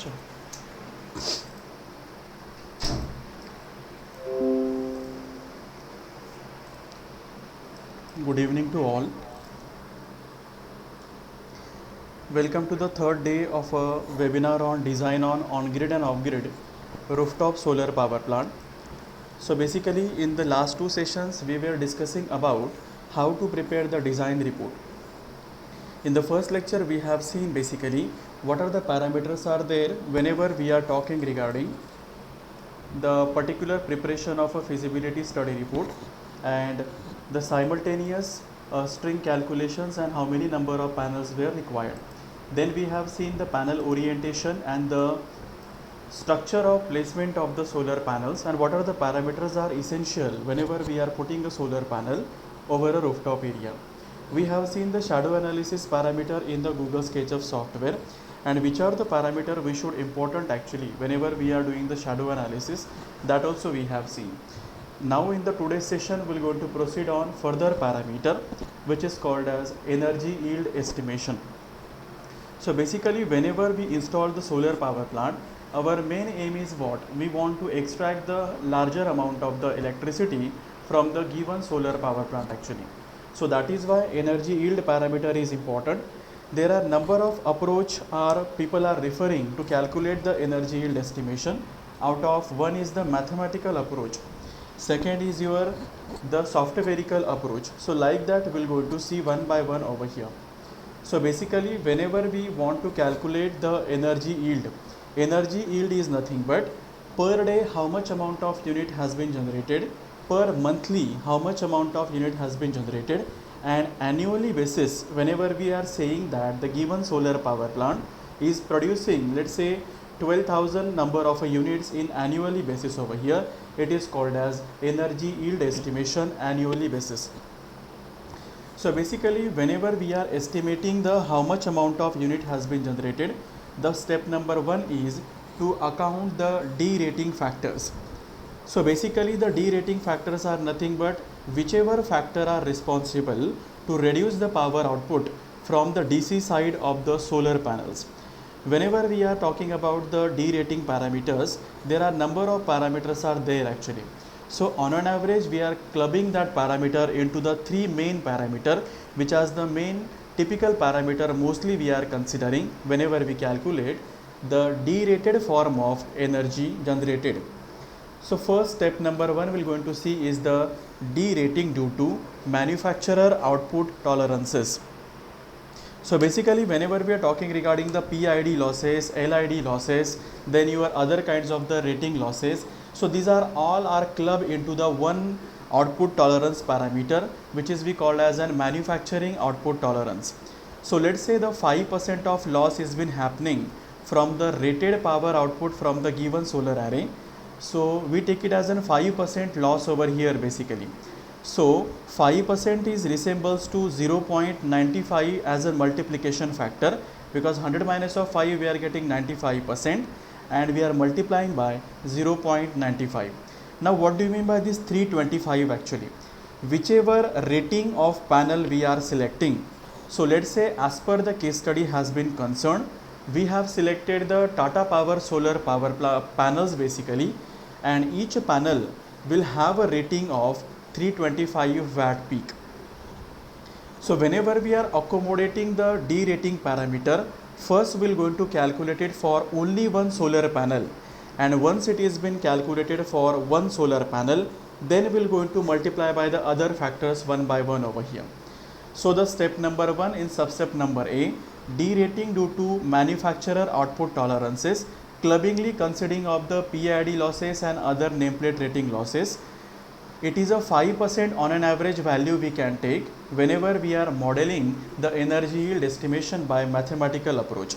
Sure. Good evening to all. Welcome to the third day of a webinar on design on on-grid and off-grid rooftop solar power plant. So basically in the last two sessions we were discussing about how to prepare the design report. In the first lecture we have seen basically what are the parameters are there whenever we are talking regarding the particular preparation of a feasibility study report and the simultaneous string calculations and how many number of panels were required. Then we have seen the panel orientation and the structure of placement of the solar panels and what are the parameters are essential whenever we are putting a solar panel over a rooftop area. We have seen the shadow analysis parameter in the Google SketchUp software and which are the parameter we should important actually whenever we are doing the shadow analysis, that also we have seen. Now in the today's session we are going to proceed on further parameter which is called as energy yield estimation. So basically whenever we install the solar power plant, our main aim is what? We want to extract the larger amount of the electricity from the given solar power plant actually. So that is why energy yield parameter is important. There are number of approach or people are referring to calculate the energy yield estimation. Out of one is the mathematical approach. Second is the softwarical approach. So like that we'll go to see one by one over here. So basically whenever we want to calculate the energy yield is nothing but per day how much amount of unit has been generated, per monthly how much amount of unit has been generated, and annually basis whenever we are saying that the given solar power plant is producing let's say 12,000 number of units in annually basis over here, it is called as energy yield estimation annually basis. So basically whenever we are estimating the how much amount of unit has been generated, the step number one is to account the derating factors. So basically the derating factors are nothing but whichever factor are responsible to reduce the power output from the DC side of the solar panels. Whenever we are talking about the derating parameters, there are number of parameters are there actually. So on an average we are clubbing that parameter into the three main parameter which as the main typical parameter mostly we are considering whenever we calculate the derated form of energy generated. So first step number one we are going to see is the derating due to manufacturer output tolerances. So basically whenever we are talking regarding the PID losses, LID losses, then your other kinds of the rating losses, so these are all are clubbed into the one output tolerance parameter which is we call as an manufacturing output tolerance. So let's say the 5% of loss has been happening from the rated power output from the given solar array. So we take it as an 5% loss over here basically. So 5% is resembles to 0.95 as a multiplication factor because 100 minus of 5 we are getting 95% and we are multiplying by 0.95. Now what do you mean by this 325 actually? Whichever rating of panel we are selecting. So let's say as per the case study has been concerned, we have selected the Tata Power solar power panels basically, and each panel will have a rating of 325 watt peak. So whenever we are accommodating the derating parameter, first we are going to calculate it for only one solar panel, and once it is been calculated for one solar panel, then we are going to multiply by the other factors one by one over here. So the step number one in substep number A, derating due to manufacturer output tolerances, clubbingly considering of the PID losses and other nameplate rating losses. It is a 5% on an average value we can take whenever we are modeling the energy yield estimation by mathematical approach.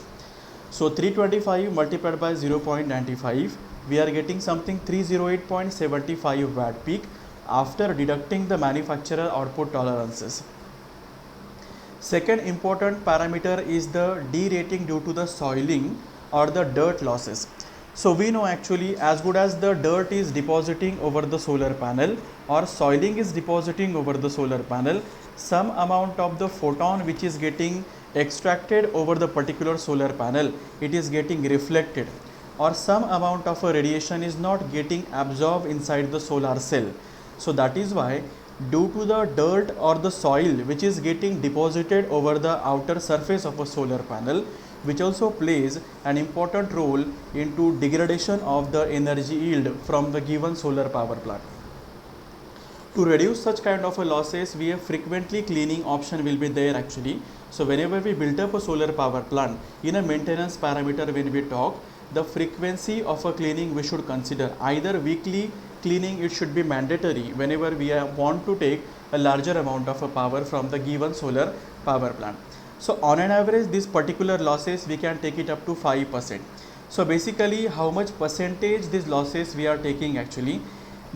So 325 multiplied by 0.95, we are getting something 308.75 watt peak after deducting the manufacturer output tolerances. Second important parameter is the derating due to the soiling or the dirt losses. So we know actually as good as the dirt is depositing over the solar panel or soiling is depositing over the solar panel, some amount of the photon which is getting extracted over the particular solar panel, it is getting reflected, or some amount of a radiation is not getting absorbed inside the solar cell. So that is why, due to the dirt or the soil which is getting deposited over the outer surface of a solar panel, which also plays an important role into degradation of the energy yield from the given solar power plant. To reduce such kind of a losses, we have frequently cleaning option will be there actually. So whenever we build up a solar power plant, in a maintenance parameter when we talk, the frequency of a cleaning we should consider. Either weekly cleaning, it should be mandatory whenever we want to take a larger amount of a power from the given solar power plant. So on an average, this particular losses we can take it up to 5%. So basically, how much percentage these losses we are taking actually?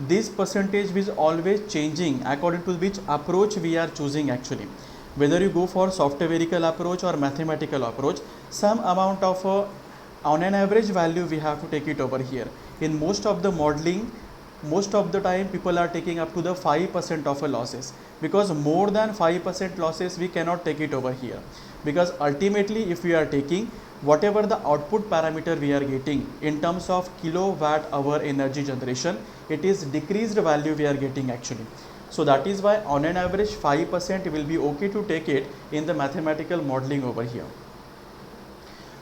This percentage is always changing according to which approach we are choosing actually. Whether you go for softwarical approach or mathematical approach, some amount of on an average value we have to take it over here. In most of the modeling, most of the time people are taking up to the 5% of a losses, because more than 5% losses we cannot take it over here, because ultimately if we are taking whatever the output parameter we are getting in terms of kilowatt hour energy generation, it is decreased value we are getting actually. So that is why on an average 5% will be okay to take it in the mathematical modeling over here.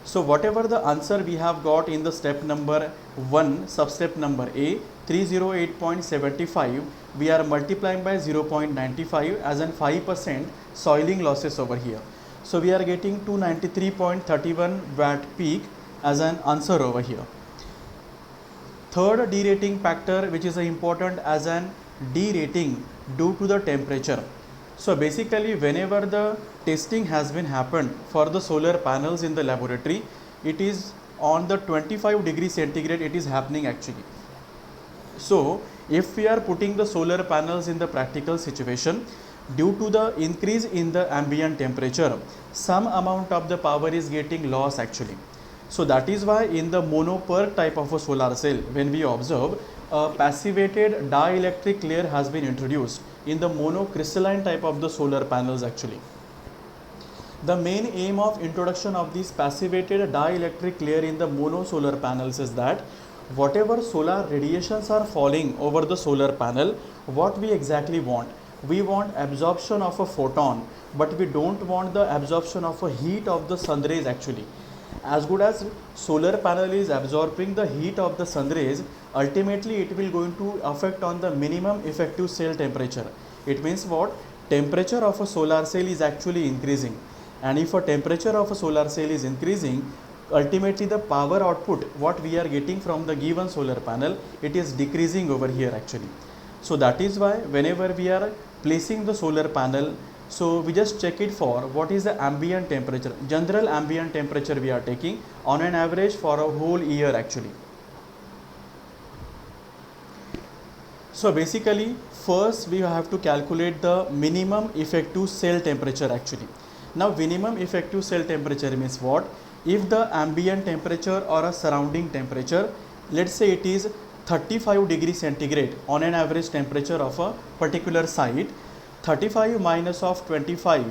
So whatever the answer we have got in the step number 1, substep number A, 308.75, we are multiplying by 0.95 as an 5% soiling losses over here. So we are getting 293.31 watt peak as an answer over here. Third derating factor which is important as an derating due to the temperature. So basically whenever the testing has been happened for the solar panels in the laboratory, it is on the 25 degrees centigrade it is happening actually. So if we are putting the solar panels in the practical situation, due to the increase in the ambient temperature, some amount of the power is getting lost actually. So that is why in the mono-PERC type of a solar cell, when we observe, a passivated dielectric layer has been introduced in the monocrystalline type of the solar panels actually. The main aim of introduction of this passivated dielectric layer in the mono solar panels is that whatever solar radiations are falling over the solar panel, what we exactly want? We want absorption of a photon, but we don't want the absorption of a heat of the sun rays actually. As good as solar panel is absorbing the heat of the sun rays, ultimately it will going to affect on the minimum effective cell temperature. It means what? Temperature of a solar cell is actually increasing, and if a temperature of a solar cell is increasing, ultimately the power output what we are getting from the given solar panel, it is decreasing over here actually. So that is why whenever we are placing the solar panel, so we just check it for what is the ambient temperature, general ambient temperature we are taking on an average for a whole year actually. So basically first we have to calculate the minimum effective cell temperature actually. Now minimum effective cell temperature means what? If the ambient temperature or a surrounding temperature, let's say it is 35 degrees centigrade on an average temperature of a particular site, 35 minus of 25,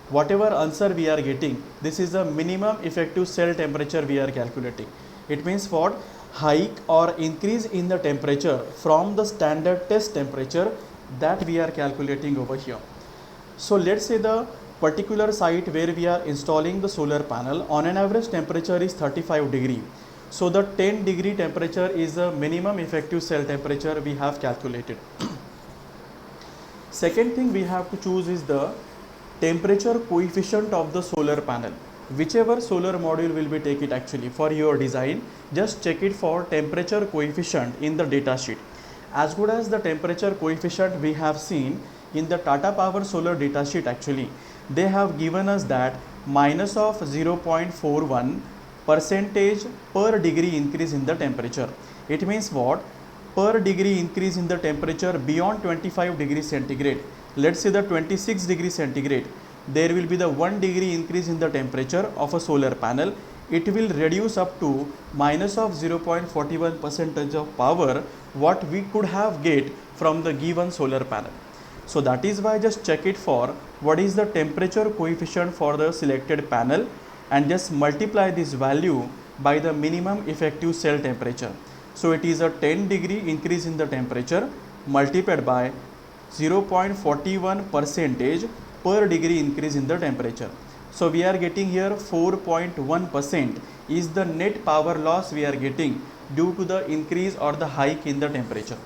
whatever answer we are getting, this is the minimum effective cell temperature we are calculating. It means what? Hike or increase in the temperature from the standard test temperature that we are calculating over here. So let's say the particular site where we are installing the solar panel, on an average temperature is 35 degree. So the 10 degree temperature is the minimum effective cell temperature we have calculated. Second thing we have to choose is the temperature coefficient of the solar panel. Whichever solar module will be take it actually for your design, just check it for temperature coefficient in the data sheet. As good as the temperature coefficient we have seen in the Tata Power solar data sheet actually, they have given us that minus of 0.41 percentage per degree increase in the temperature. It means what? Per degree increase in the temperature beyond 25 degrees centigrade, let's say the 26 degrees centigrade, there will be the 1 degree increase in the temperature of a solar panel. It will reduce up to minus of 0.41 percentage of power what we could have get from the given solar panel. So that is why just check it for what is the temperature coefficient for the selected panel and just multiply this value by the minimum effective cell temperature. So it is a 10-degree increase in the temperature multiplied by 0.41 percentage per degree increase in the temperature. So we are getting here 4.1% is the net power loss we are getting due to the increase or the hike in the temperature.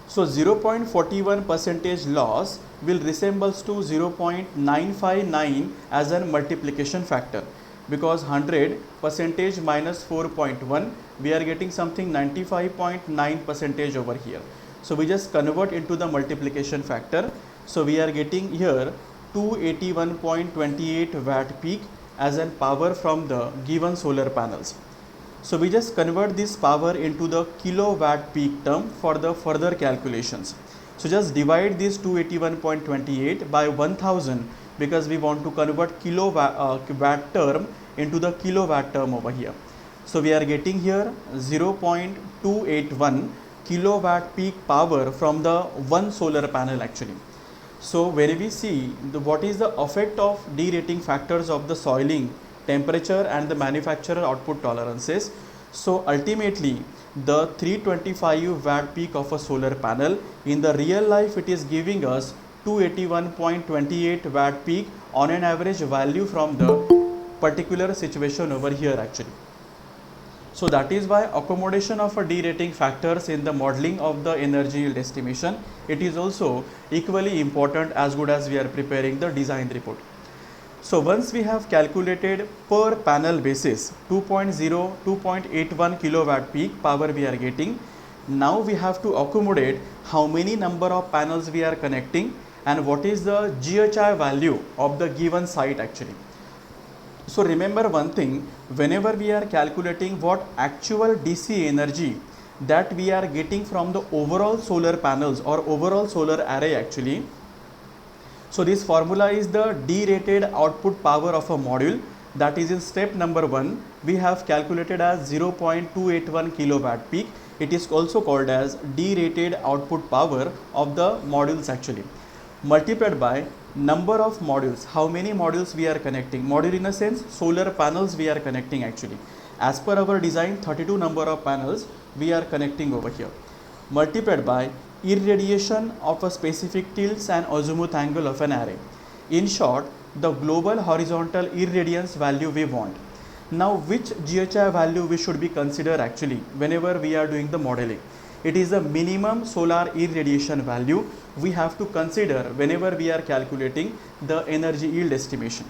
So 0.41 percentage loss will resembles to 0.959 as a multiplication factor, because 100 percentage minus 4.1 we are getting something 95.9 percentage over here. So we just convert into the multiplication factor. So we are getting here 281.28 watt peak as a power from the given solar panels. So we just convert this power into the kilowatt peak term for the further calculations. So just divide this 281.28 by 1000 because we want to convert kilowatt watt term into the kilowatt term over here. So we are getting here 0.281 kilowatt peak power from the one solar panel actually. So when we see what is the effect of derating factors of the soiling, temperature and the manufacturer output tolerances. So ultimately the 325 watt peak of a solar panel, in the real life it is giving us 281.28 watt peak on an average value from the particular situation over here actually. So that is why accommodation of a derating factors in the modeling of the energy yield estimation, it is also equally important as good as we are preparing the design report. So once we have calculated per panel basis 2.81 kilowatt peak power we are getting, now we have to accommodate how many number of panels we are connecting and what is the GHI value of the given site actually. So remember one thing, whenever we are calculating what actual DC energy that we are getting from the overall solar panels or overall solar array actually. So this formula is the derated output power of a module, that is in step number 1 we have calculated as 0.281 kilowatt peak. It is also called as derated output power of the modules actually, multiplied by number of modules, how many modules we are connecting. Module in a sense solar panels we are connecting actually. As per our design 32 number of panels we are connecting over here, multiplied by irradiation of a specific tilts and azimuth angle of an array. In short, the global horizontal irradiance value we want. Now which GHI value we should be consider actually whenever we are doing the modeling? It is the minimum solar irradiation value we have to consider whenever we are calculating the energy yield estimation.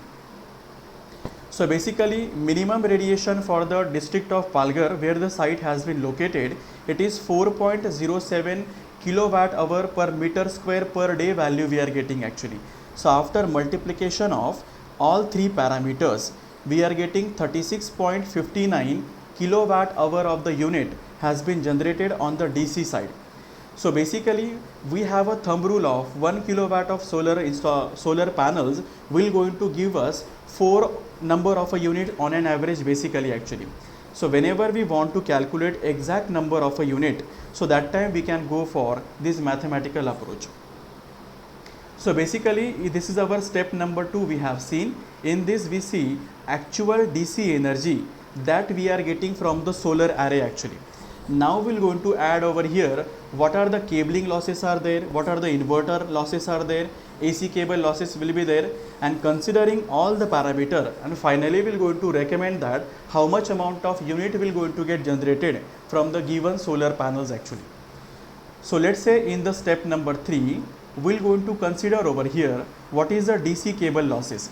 So basically minimum radiation for the district of Palghar where the site has been located, it is 4.07 kilowatt hour per meter square per day value we are getting actually. So after multiplication of all three parameters we are getting 36.59 kilowatt hour of the unit has been generated on the DC side. So basically we have a thumb rule of 1 kilowatt of solar panels will going to give us 4 number of a unit on an average basically actually. So whenever we want to calculate exact number of a unit, so that time we can go for this mathematical approach. So basically this is our step number 2 we have seen. In this we see actual DC energy that we are getting from the solar array actually. Now we're going to add over here what are the cabling losses are there, what are the inverter losses are there, AC cable losses will be there, and considering all the parameter, and finally we're going to recommend that how much amount of unit will going to get generated from the given solar panels actually. So let's say in the step number 3 we're going to consider over here what is the DC cable losses,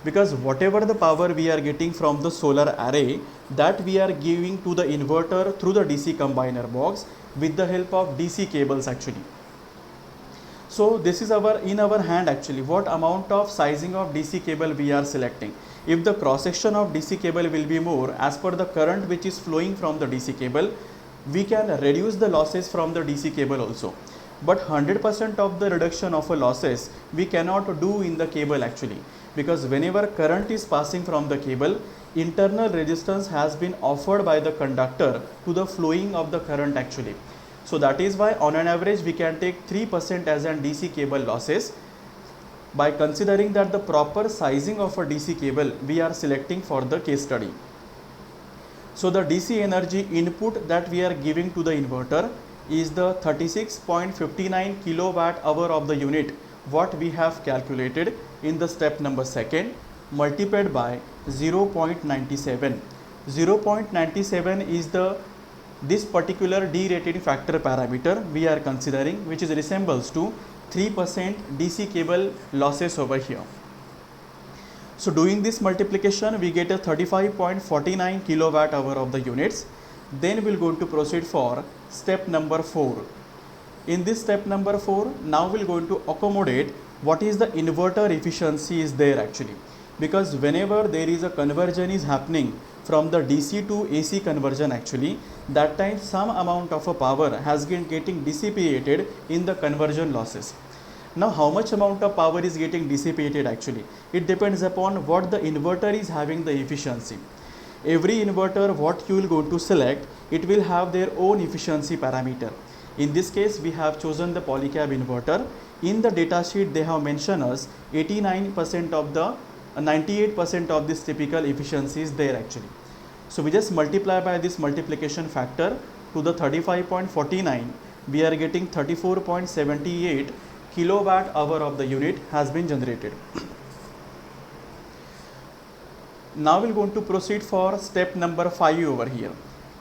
because whatever the power we are getting from the solar array that we are giving to the inverter through the DC combiner box with the help of DC cables actually. So this is in our hand actually what amount of sizing of DC cable we are selecting. If the cross section of DC cable will be more as per the current which is flowing from the DC cable, we can reduce the losses from the DC cable also. But 100% of the reduction of a losses we cannot do in the cable actually, because whenever current is passing from the cable, internal resistance has been offered by the conductor to the flowing of the current actually. So that is why on an average we can take 3% as an DC cable losses. By considering that the proper sizing of a DC cable we are selecting for the case study. So the DC energy input that we are giving to the inverter is the 36.59 kilowatt hour of the unit what we have calculated in the step number 2nd multiplied by 0.97. 0.97 is this particular derating factor parameter we are considering, which is resembles to 3% DC cable losses over here. So doing this multiplication we get a 35.49 kilowatt hour of the units. Then we'll going to proceed for step number 4. In this step number 4, now we're going to accommodate what is the inverter efficiency is there actually, because whenever there is a conversion is happening from the DC to AC conversion actually, that time some amount of a power has been getting dissipated in the conversion losses. Now how much amount of power is getting dissipated actually? It depends upon what the inverter is having the efficiency. Every inverter what you will go to select, it will have their own efficiency parameter. In this case we have chosen the Polycab inverter. In the data sheet they have mentioned us 89% of the 98% of this typical efficiency is there actually. So we just multiply by this multiplication factor to the 35.49, we are getting 34.78 kilowatt hour of the unit has been generated. Now we're going to proceed for step number 5 over here.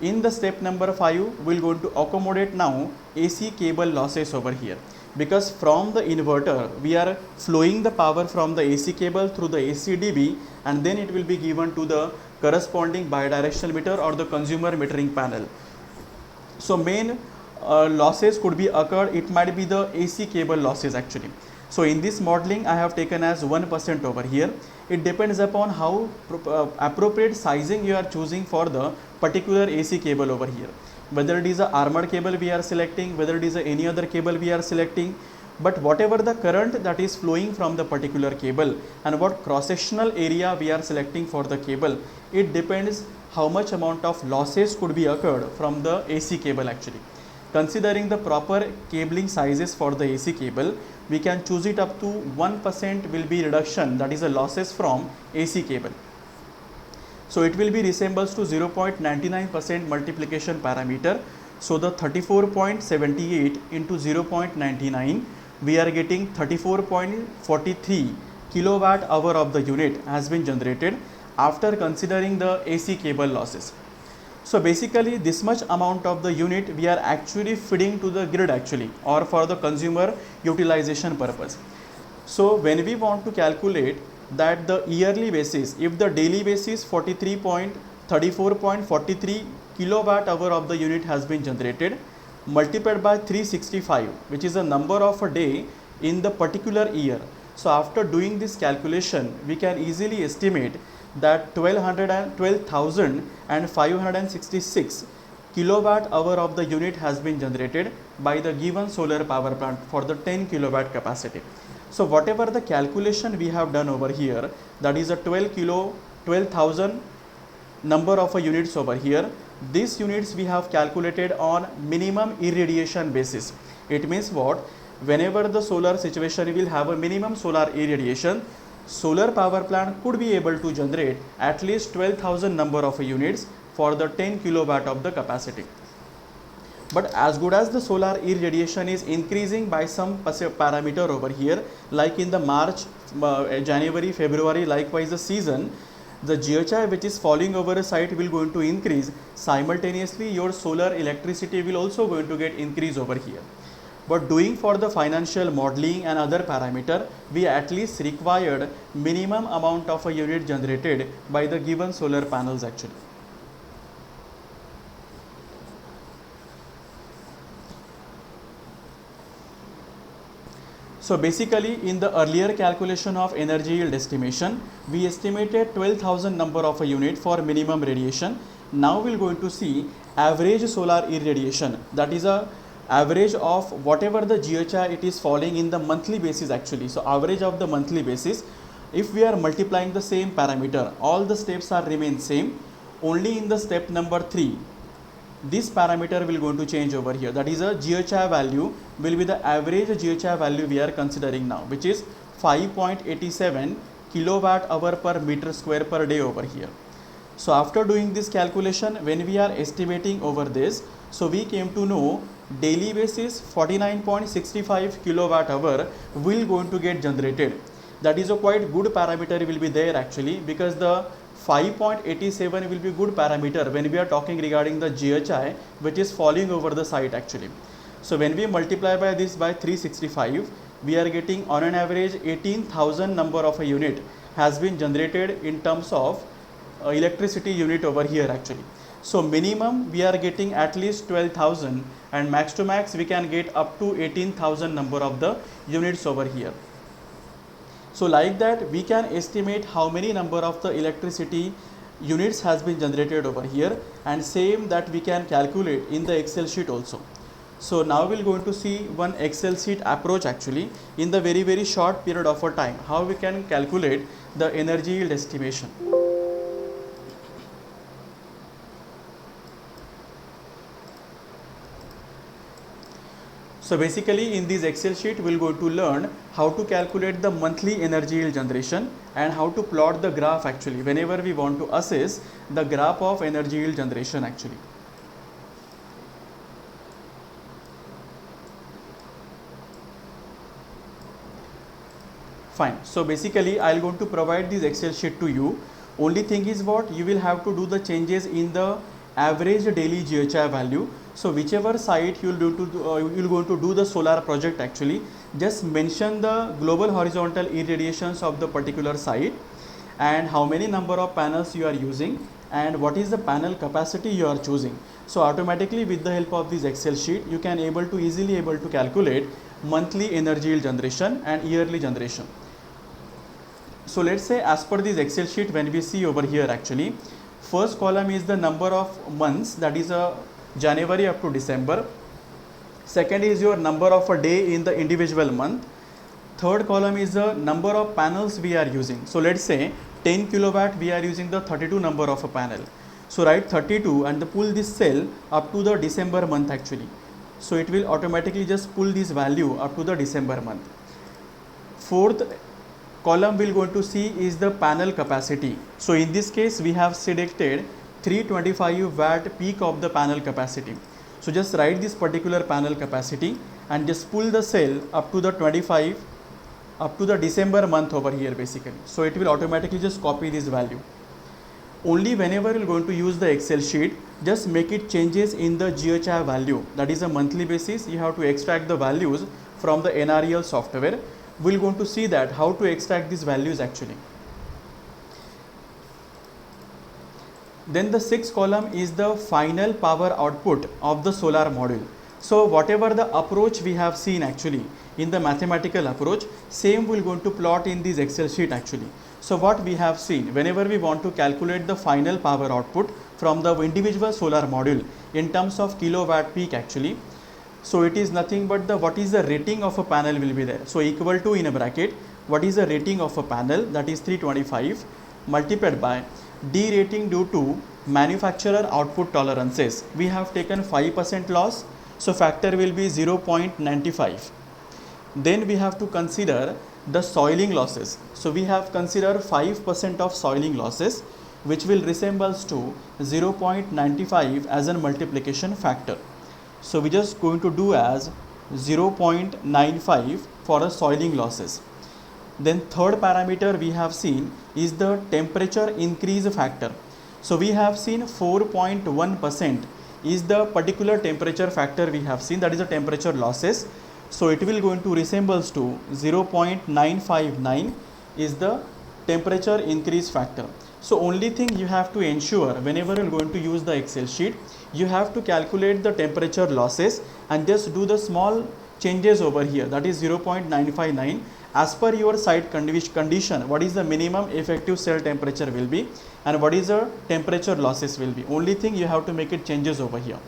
In the step number 5 we're going to accommodate now AC cable losses over here, because from the inverter we are flowing the power from the AC cable through the ACDB and then it will be given to the corresponding bidirectional meter or the consumer metering panel. So main losses could be occurred, it might be the AC cable losses actually. So in this modeling I have taken as 1% over here. It depends upon how appropriate sizing you are choosing for the particular AC cable over here. Whether it is a armored cable we are selecting, whether it is any other cable we are selecting, but whatever the current that is flowing from the particular cable and what cross-sectional area we are selecting for the cable, it depends how much amount of losses could be occurred from the AC cable actually. Considering the proper cabling sizes for the AC cable, we can choose it up to 1% will be reduction, that is a losses from AC cable. So it will be resembles to 0.99% multiplication parameter. So the 34.78 into 0.99, we are getting 34.43 kilowatt hour of the unit has been generated after considering the AC cable losses. So basically this much amount of the unit we are actually feeding to the grid actually, or for the consumer utilization purpose. So when we want to calculate that the yearly basis, if the daily basis 34.43 kilowatt hour of the unit has been generated, multiplied by 365, which is the number of a day in the particular year. So after doing this calculation we can easily estimate that 12,566 kilowatt hour of the unit has been generated by the given solar power plant for the 10 kilowatt capacity. So whatever the calculation we have done over here, that is a 12,000 number of units over here. These units we have calculated on minimum irradiation basis. It means what? Whenever the solar situation will have a minimum solar irradiation, solar power plant could be able to generate at least 12,000 number of units for the 10 kilowatt of the capacity. But as good as the solar irradiation is increasing by some parameter over here, like in the March, January, February, likewise the season, the GHI which is falling over a site will going to increase. Simultaneously your solar electricity will also going to get increase over here. But doing for the financial modeling and other parameter, we at least required minimum amount of a unit generated by the given solar panels actually. So basically in the earlier calculation of energy yield estimation, we estimated 12,000 number of a unit for minimum radiation. Now we are going to see average solar irradiation, that is a average of whatever the GHI it is falling in the monthly basis actually. So average of the monthly basis, if we are multiplying the same parameter, all the steps are remain same. Only in the step number 3 this parameter will going to change over here. That is a GHI value will be the average GHI value we are considering now, which is 5.87 kilowatt hour per meter square per day over here. So after doing this calculation, when we are estimating over this, so we came to know daily basis 49.65 kilowatt hour will going to get generated. That is a quite good parameter will be there actually, because the 5.87 will be good parameter when we are talking regarding the GHI which is falling over the site actually. So when we multiply by this by 365, we are getting on an average 18,000 number of a unit has been generated in terms of electricity unit over here actually. So minimum we are getting at least 12,000 and max to max we can get up to 18,000 number of the units over here. So like that we can estimate how many number of the electricity units has been generated over here, and same that we can calculate in the Excel sheet also. So now we're going to see one Excel sheet approach actually in the very short period of a time, how we can calculate the energy yield estimation. So basically in this Excel sheet we will go to learn how to calculate the monthly energy yield generation and how to plot the graph actually whenever we want to assess the graph of energy yield generation actually. Fine. So basically I will going to provide this Excel sheet to you. Only thing is what you will have to do the changes in the average daily GHI value. So whichever site you will going to do the solar project actually, just mention the global horizontal irradiations of the particular site and how many number of panels you are using and what is the panel capacity you are choosing. So automatically with the help of this Excel sheet you can easily able to calculate monthly energy yield generation and yearly generation. So let's say as per this Excel sheet, when we see over here actually, first column is the number of months, that is January up to December. Second is your number of a day in the individual month. Third column is the number of panels we are using. So let's say 10 kilowatt we are using the 32 number of a panel. So write 32 and pull this cell up to the December month actually. So it will automatically just pull this value up to the December month. Fourth column we'll going to see is the panel capacity. So in this case we have selected 325 watt peak of the panel capacity. So just write this particular panel capacity and just pull the cell up to the 25 up to the December month over here basically. So it will automatically just copy this value. Only whenever you're going to use the Excel sheet, just make it changes in the GHI value, that is a monthly basis. You have to extract the values from the NREL software. We're going to see that how to extract these values actually. Then the sixth column is the final power output of the solar module. So whatever the approach we have seen actually in the mathematical approach, same we're going to plot in this Excel sheet actually. So what we have seen, whenever we want to calculate the final power output from the individual solar module in terms of kilowatt peak actually, so it is nothing but the what is the rating of a panel will be there. So equal to in a bracket, what is the rating of a panel, that is 325 multiplied by D rating due to manufacturer output tolerances. We have taken 5% loss, so factor will be 0.95. Then we have to consider the soiling losses. So we have considered 5% of soiling losses, which will resembles to 0.95 as a multiplication factor. So we just going to do as 0.95 for a soiling losses. Then third parameter we have seen is the temperature increase factor. So we have seen 4.1% is the particular temperature factor we have seen, that is the temperature losses. So it will going to resembles to 0.959 is the temperature increase factor. So only thing you have to ensure whenever you're going to use the Excel sheet, you have to calculate the temperature losses and just do the small changes over here, that is 0.959 as per your site condition. What is the minimum effective cell temperature will be and what is the temperature losses will be. Only thing you have to make it changes over here.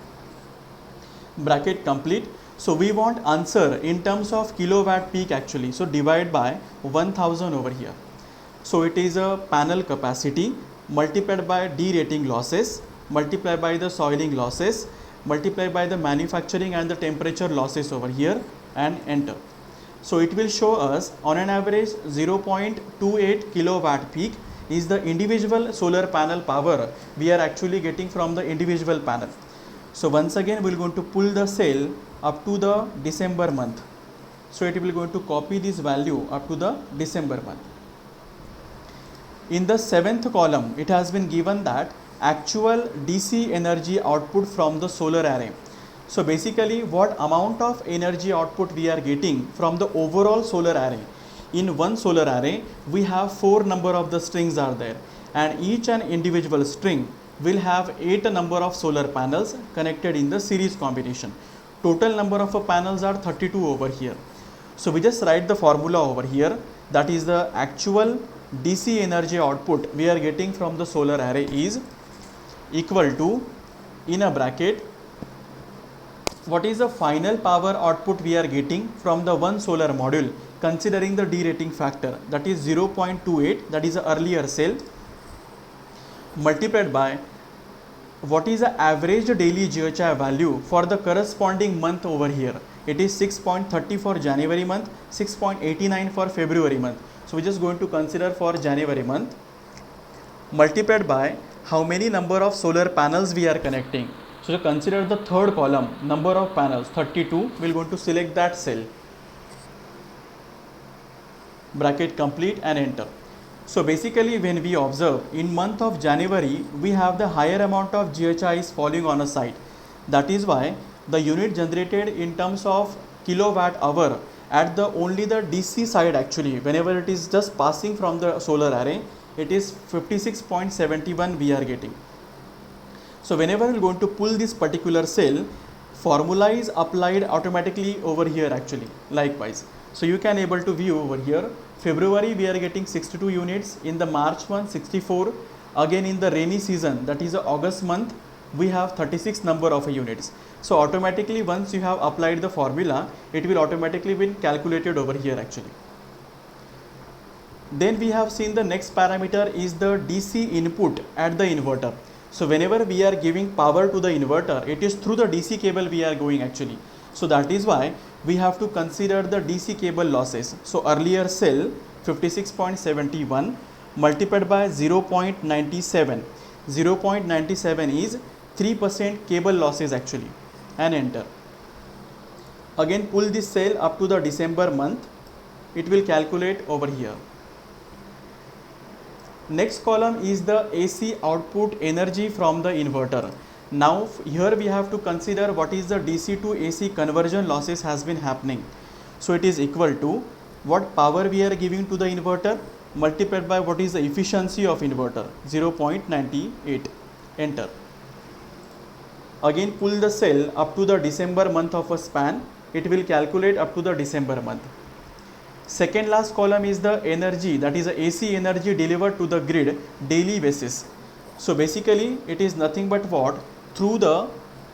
Bracket complete. So we want answer in terms of kilowatt peak actually. So divide by 1000 over here. So it is a panel capacity multiplied by D rating losses multiplied by the soiling losses multiply by the manufacturing and the temperature losses over here and enter. So it will show us on an average 0.28 kilowatt peak is the individual solar panel power we are actually getting from the individual panel. So once again we are going to pull the cell up to the December month. So it will going to copy this value up to the December month. In the 7th column, it has been given that actual DC energy output from the solar array. So basically what amount of energy output we are getting from the overall solar array. In one solar array, we have 4 number of the strings are there, and each and individual string will have 8 number of solar panels connected in the series combination. Total number of panels are 32 over here. So we just write the formula over here, that is the actual DC energy output we are getting from the solar array is equal to, in a bracket, what is the final power output we are getting from the one solar module considering the derating factor, that is 0.28, that is the earlier cell, multiplied by what is the average daily GHI value for the corresponding month over here. It is 6.30 for January month, 6.89 for February month. So we are just going to consider for January month, multiplied by how many number of solar panels we are connecting. So to consider the third column, number of panels 32, we are going to select that cell, bracket complete and enter. So basically when we observe in month of January, we have the higher amount of GHI is falling on a site. That is why the unit generated in terms of kilowatt hour at the only the DC side, actually whenever it is just passing from the solar array, it is 56.71 we are getting. So whenever we are going to pull this particular cell, formula is applied automatically over here actually, likewise. So you can able to view over here, February we are getting 62 units, in the March month 64, again in the rainy season, that is the August month, we have 36 number of units. So automatically once you have applied the formula, it will automatically be calculated over here actually. Then we have seen the next parameter is the DC input at the inverter. So whenever we are giving power to the inverter, it is through the DC cable we are going actually. So that is why we have to consider the DC cable losses. So earlier cell 56.71 multiplied by 0.97. 0.97 is 3% cable losses actually, and enter. Again pull this cell up to the December month, it will calculate over here. Next column is the AC output energy from the inverter. Now here we have to consider what is the DC to AC conversion losses has been happening. So it is equal to what power we are giving to the inverter multiplied by what is the efficiency of inverter, 0.98, enter. Again pull the cell up to the December month of a span, it will calculate up to the December month. Second last column is the energy, that is the AC energy delivered to the grid daily basis. So basically it is nothing but what, through the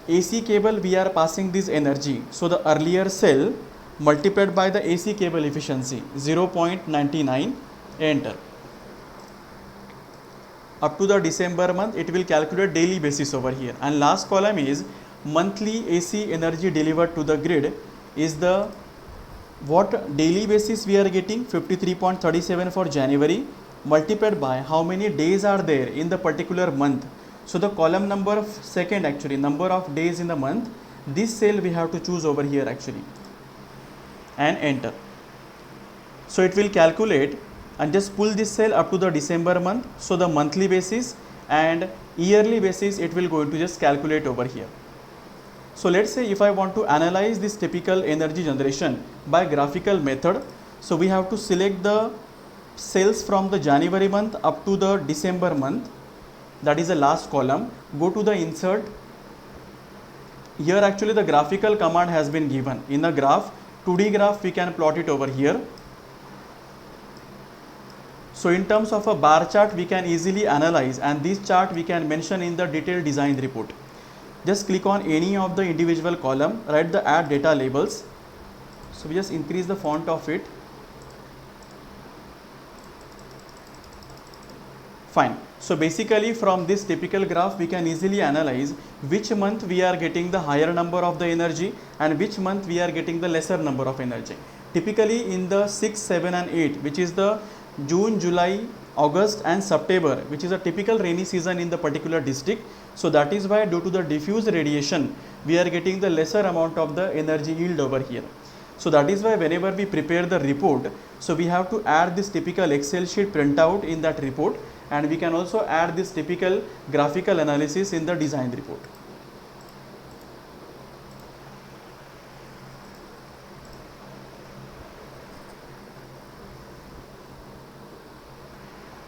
AC cable we are passing this energy. So the earlier cell multiplied by the AC cable efficiency, 0.99, enter. Up to the December month, it will calculate daily basis over here. And last column is monthly AC energy delivered to the grid, is the what daily basis we are getting, 53.37 for January, multiplied by how many days are there in the particular month. So the column number of second actually, number of days in the month, this cell we have to choose over here actually, and enter. So it will calculate and just pull this cell up to the December month. So the monthly basis and yearly basis it will going to just calculate over here. So let's say if I want to analyze this typical energy generation by graphical method, so we have to select the cells from the January month up to the December month, that is the last column, go to the insert. Here actually the graphical command has been given. In the graph, 2D graph we can plot it over here. So in terms of a bar chart we can easily analyze, and this chart we can mention in the detailed design report. Just click on any of the individual column, write the add data labels. So we just increase the font of it. Fine. So basically from this typical graph we can easily analyze which month we are getting the higher number of the energy and which month we are getting the lesser number of energy. Typically in the 6, 7 and 8, which is the June, July, August and September, which is a typical rainy season in the particular district. So that is why due to the diffuse radiation we are getting the lesser amount of the energy yield over here. So that is why whenever we prepare the report, so we have to add this typical Excel sheet printout in that report, and we can also add this typical graphical analysis in the design report.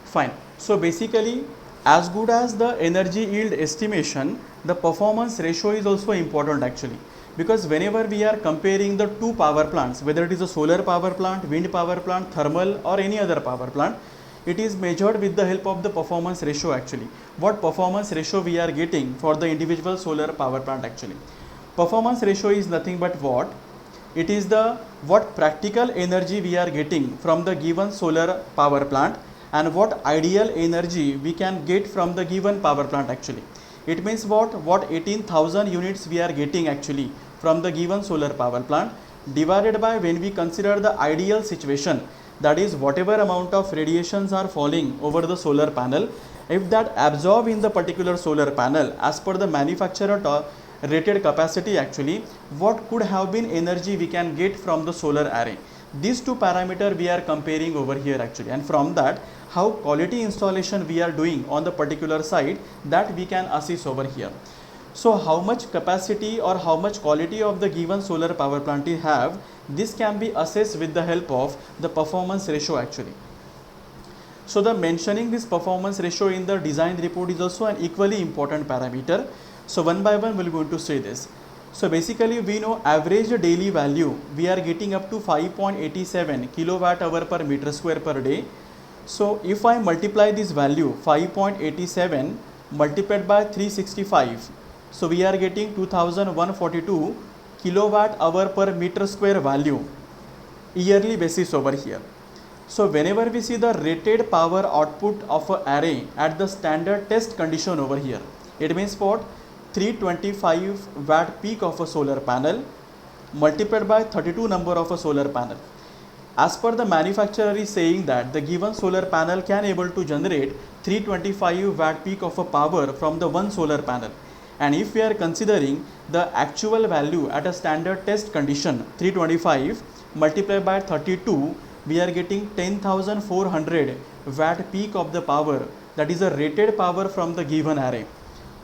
Fine. So basically, as good as the energy yield estimation, the performance ratio is also important actually, because whenever we are comparing the two power plants, whether it is a solar power plant, wind power plant, thermal or any other power plant, it is measured with the help of the performance ratio actually. What performance ratio we are getting for the individual solar power plant actually. Performance ratio is nothing but what? It is the what practical energy we are getting from the given solar power plant and what ideal energy we can get from the given power plant actually. It means what 18,000 units we are getting actually from the given solar power plant, divided by when we consider the ideal situation, that is whatever amount of radiations are falling over the solar panel, if that absorb in the particular solar panel as per the manufacturer rated capacity actually, what could have been energy we can get from the solar array. These two parameters we are comparing over here actually, and from that how quality installation we are doing on the particular site, that we can assess over here. So how much capacity or how much quality of the given solar power plant you have, this can be assessed with the help of the performance ratio actually. So the mentioning this performance ratio in the design report is also an equally important parameter. So one by one we are going to say this. So basically we know average daily value we are getting up to 5.87 kilowatt hour per meter square per day. So if I multiply this value 5.87 multiplied by 365, so we are getting 2142 kilowatt hour per meter square value yearly basis over here. So whenever we see the rated power output of an array at the standard test condition over here, it means what? 325 watt peak of a solar panel multiplied by 32 number of a solar panel. As per the manufacturer is saying that the given solar panel can able to generate 325 watt peak of a power from the one solar panel. And if we are considering the actual value at a standard test condition 325 multiplied by 32, we are getting 10,400 watt peak of the power, that is a rated power from the given array.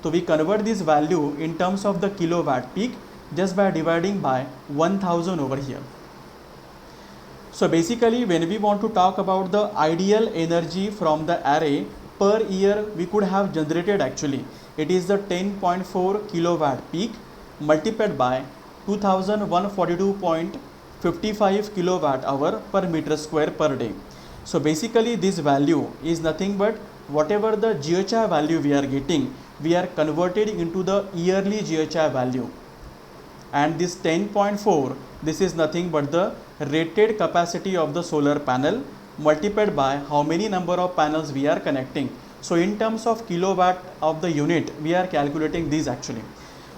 So we convert this value in terms of the kilowatt peak just by dividing by 1000 over here. So basically when we want to talk about the ideal energy from the array per year we could have generated actually, it is the 10.4 kilowatt peak multiplied by 2142.55 kilowatt hour per meter square per day. So basically this value is nothing but whatever the GHI value we are getting, we are converted into the yearly GHI value, and this 10.4, this is nothing but the rated capacity of the solar panel multiplied by how many number of panels we are connecting. So in terms of kilowatt of the unit we are calculating these actually.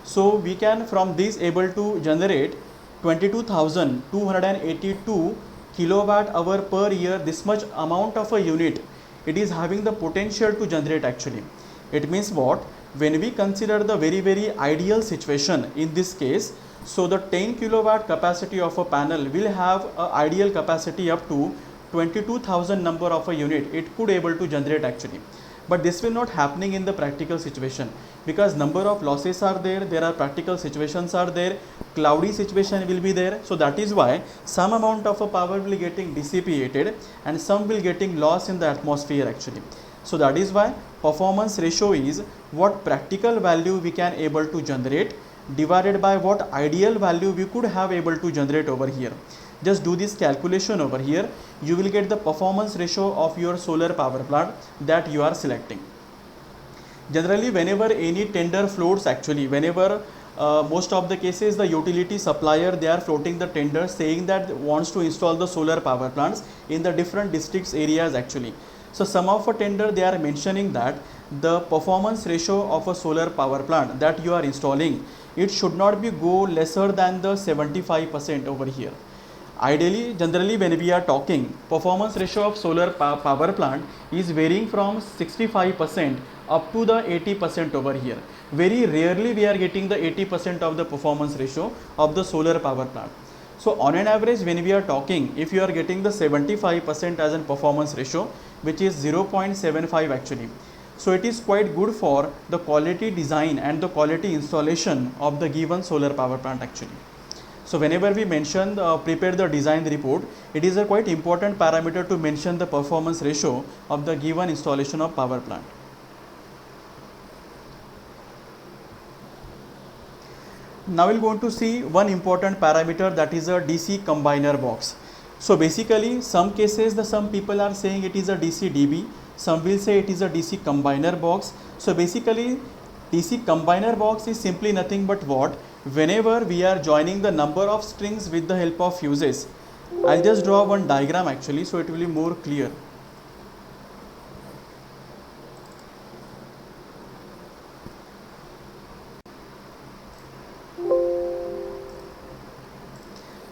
So we can from this able to generate 22,282 kilowatt hour per year. This much amount of a unit it is having the potential to generate actually. It means what? When we consider the very ideal situation in this case, so the 10 kilowatt capacity of a panel will have a ideal capacity up to 22,000 number of a unit it could able to generate actually. But this will not happening in the practical situation, because number of losses are there are practical situations are there, cloudy situation will be there. So that is why some amount of a power will getting dissipated and some will getting lost in the atmosphere actually. So that is why performance ratio is what practical value we can able to generate divided by what ideal value we could have able to generate over here. Just do this calculation over here, you will get the performance ratio of your solar power plant that you are selecting. Generally whenever any tender floats actually, whenever most of the cases the utility supplier they are floating the tender saying that wants to install the solar power plants in the different districts areas actually. So some of a tender, they are mentioning that the performance ratio of a solar power plant that you are installing, it should not be go lesser than the 75% over here. Ideally, generally when we are talking, performance ratio of solar power plant is varying from 65% up to the 80% over here. Very rarely we are getting the 80% of the performance ratio of the solar power plant. So on an average, when we are talking, if you are getting the 75% as a performance ratio, which is 0.75 actually, so it is quite good for the quality design and the quality installation of the given solar power plant actually. So whenever we mention prepare the design report, it is a quite important parameter to mention the performance ratio of the given installation of power plant. Now we're going to see one important parameter, that is a DC combiner box. So basically some cases some people are saying it is a DC DB, some will say it is a DC combiner box. So basically DC combiner box is simply nothing but what? Whenever we are joining the number of strings with the help of fuses. I'll just draw one diagram actually, so it will be more clear.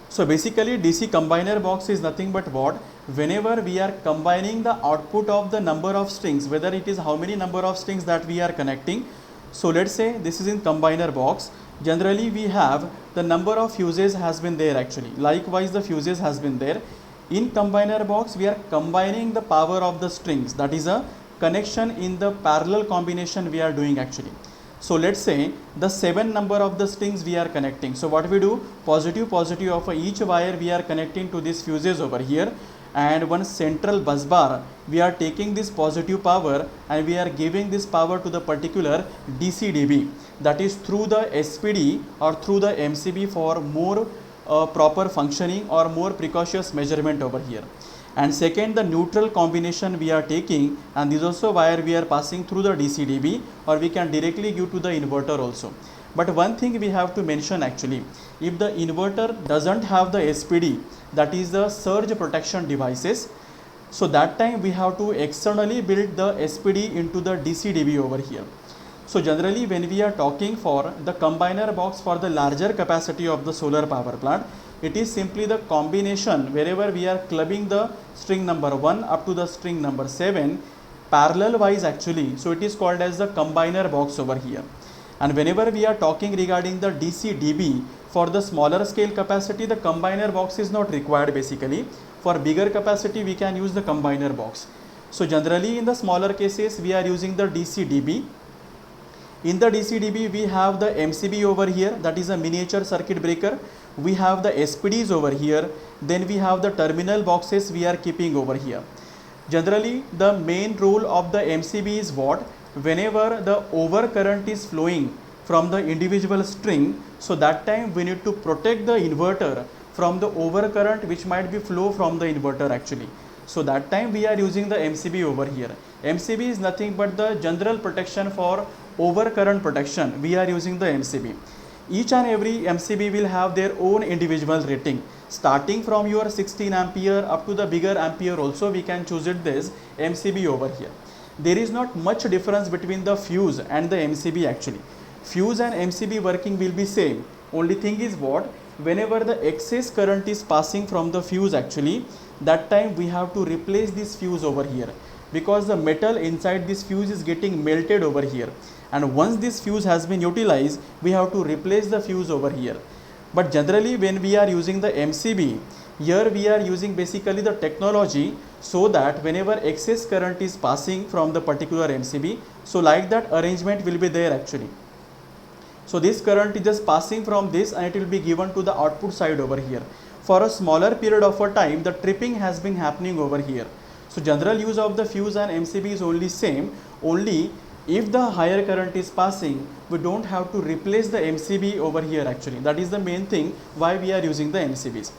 So basically DC combiner box is nothing but what? Whenever we are combining the output of the number of strings, whether it is how many number of strings that we are connecting. So let's say this is in combiner box. Generally we have the number of fuses has been there actually. Likewise the fuses has been there. In combiner box we are combining the power of the strings. That is a connection in the parallel combination we are doing actually. So let's say the 7 number of the strings we are connecting. So what we do, positive of each wire we are connecting to these fuses over here, and one central bus bar we are taking this positive power and we are giving this power to the particular DC DB, that is through the SPD or through the MCB for more proper functioning or more precautious measurement over here. And second, the neutral combination we are taking, and this also wire we are passing through the DC DB, or we can directly give to the inverter also. But one thing we have to mention actually, if the inverter doesn't have the SPD, that is the surge protection devices, so that time we have to externally build the SPD into the DC DB over here. So generally when we are talking for the combiner box for the larger capacity of the solar power plant, it is simply the combination wherever we are clubbing the string number 1 up to the string number 7 parallel wise actually. So it is called as the combiner box over here. And whenever we are talking regarding the DC DB, for the smaller scale capacity the combiner box is not required basically. For bigger capacity we can use the combiner box. So generally in the smaller cases we are using the DC DB. In the DC DB we have the MCB over here, that is a miniature circuit breaker. We have the SPDs over here, then we have the terminal boxes we are keeping over here. Generally the main role of the MCB is what? Whenever the overcurrent is flowing from the individual string, so that time we need to protect the inverter from the overcurrent which might be flow from the inverter actually. So that time we are using the MCB over here. MCB is nothing but the general protection for overcurrent protection. We are using the MCB. Each and every MCB will have their own individual rating. Starting from your 16 ampere up to the bigger ampere also we can choose it this MCB over here. There is not much difference between the fuse and the MCB actually. Fuse and MCB working will be same. Only thing is what? Whenever the excess current is passing from the fuse actually, that time we have to replace this fuse over here, because the metal inside this fuse is getting melted over here, and once this fuse has been utilized we have to replace the fuse over here. But generally when we are using the MCB, here we are using basically the technology so that whenever excess current is passing from the particular MCB, so like that arrangement will be there actually. So this current is just passing from this and it will be given to the output side over here. For a smaller period of a time the tripping has been happening over here. So general use of the fuse and MCB is only same, only if the higher current is passing we don't have to replace the MCB over here actually. That is the main thing why we are using the MCBs.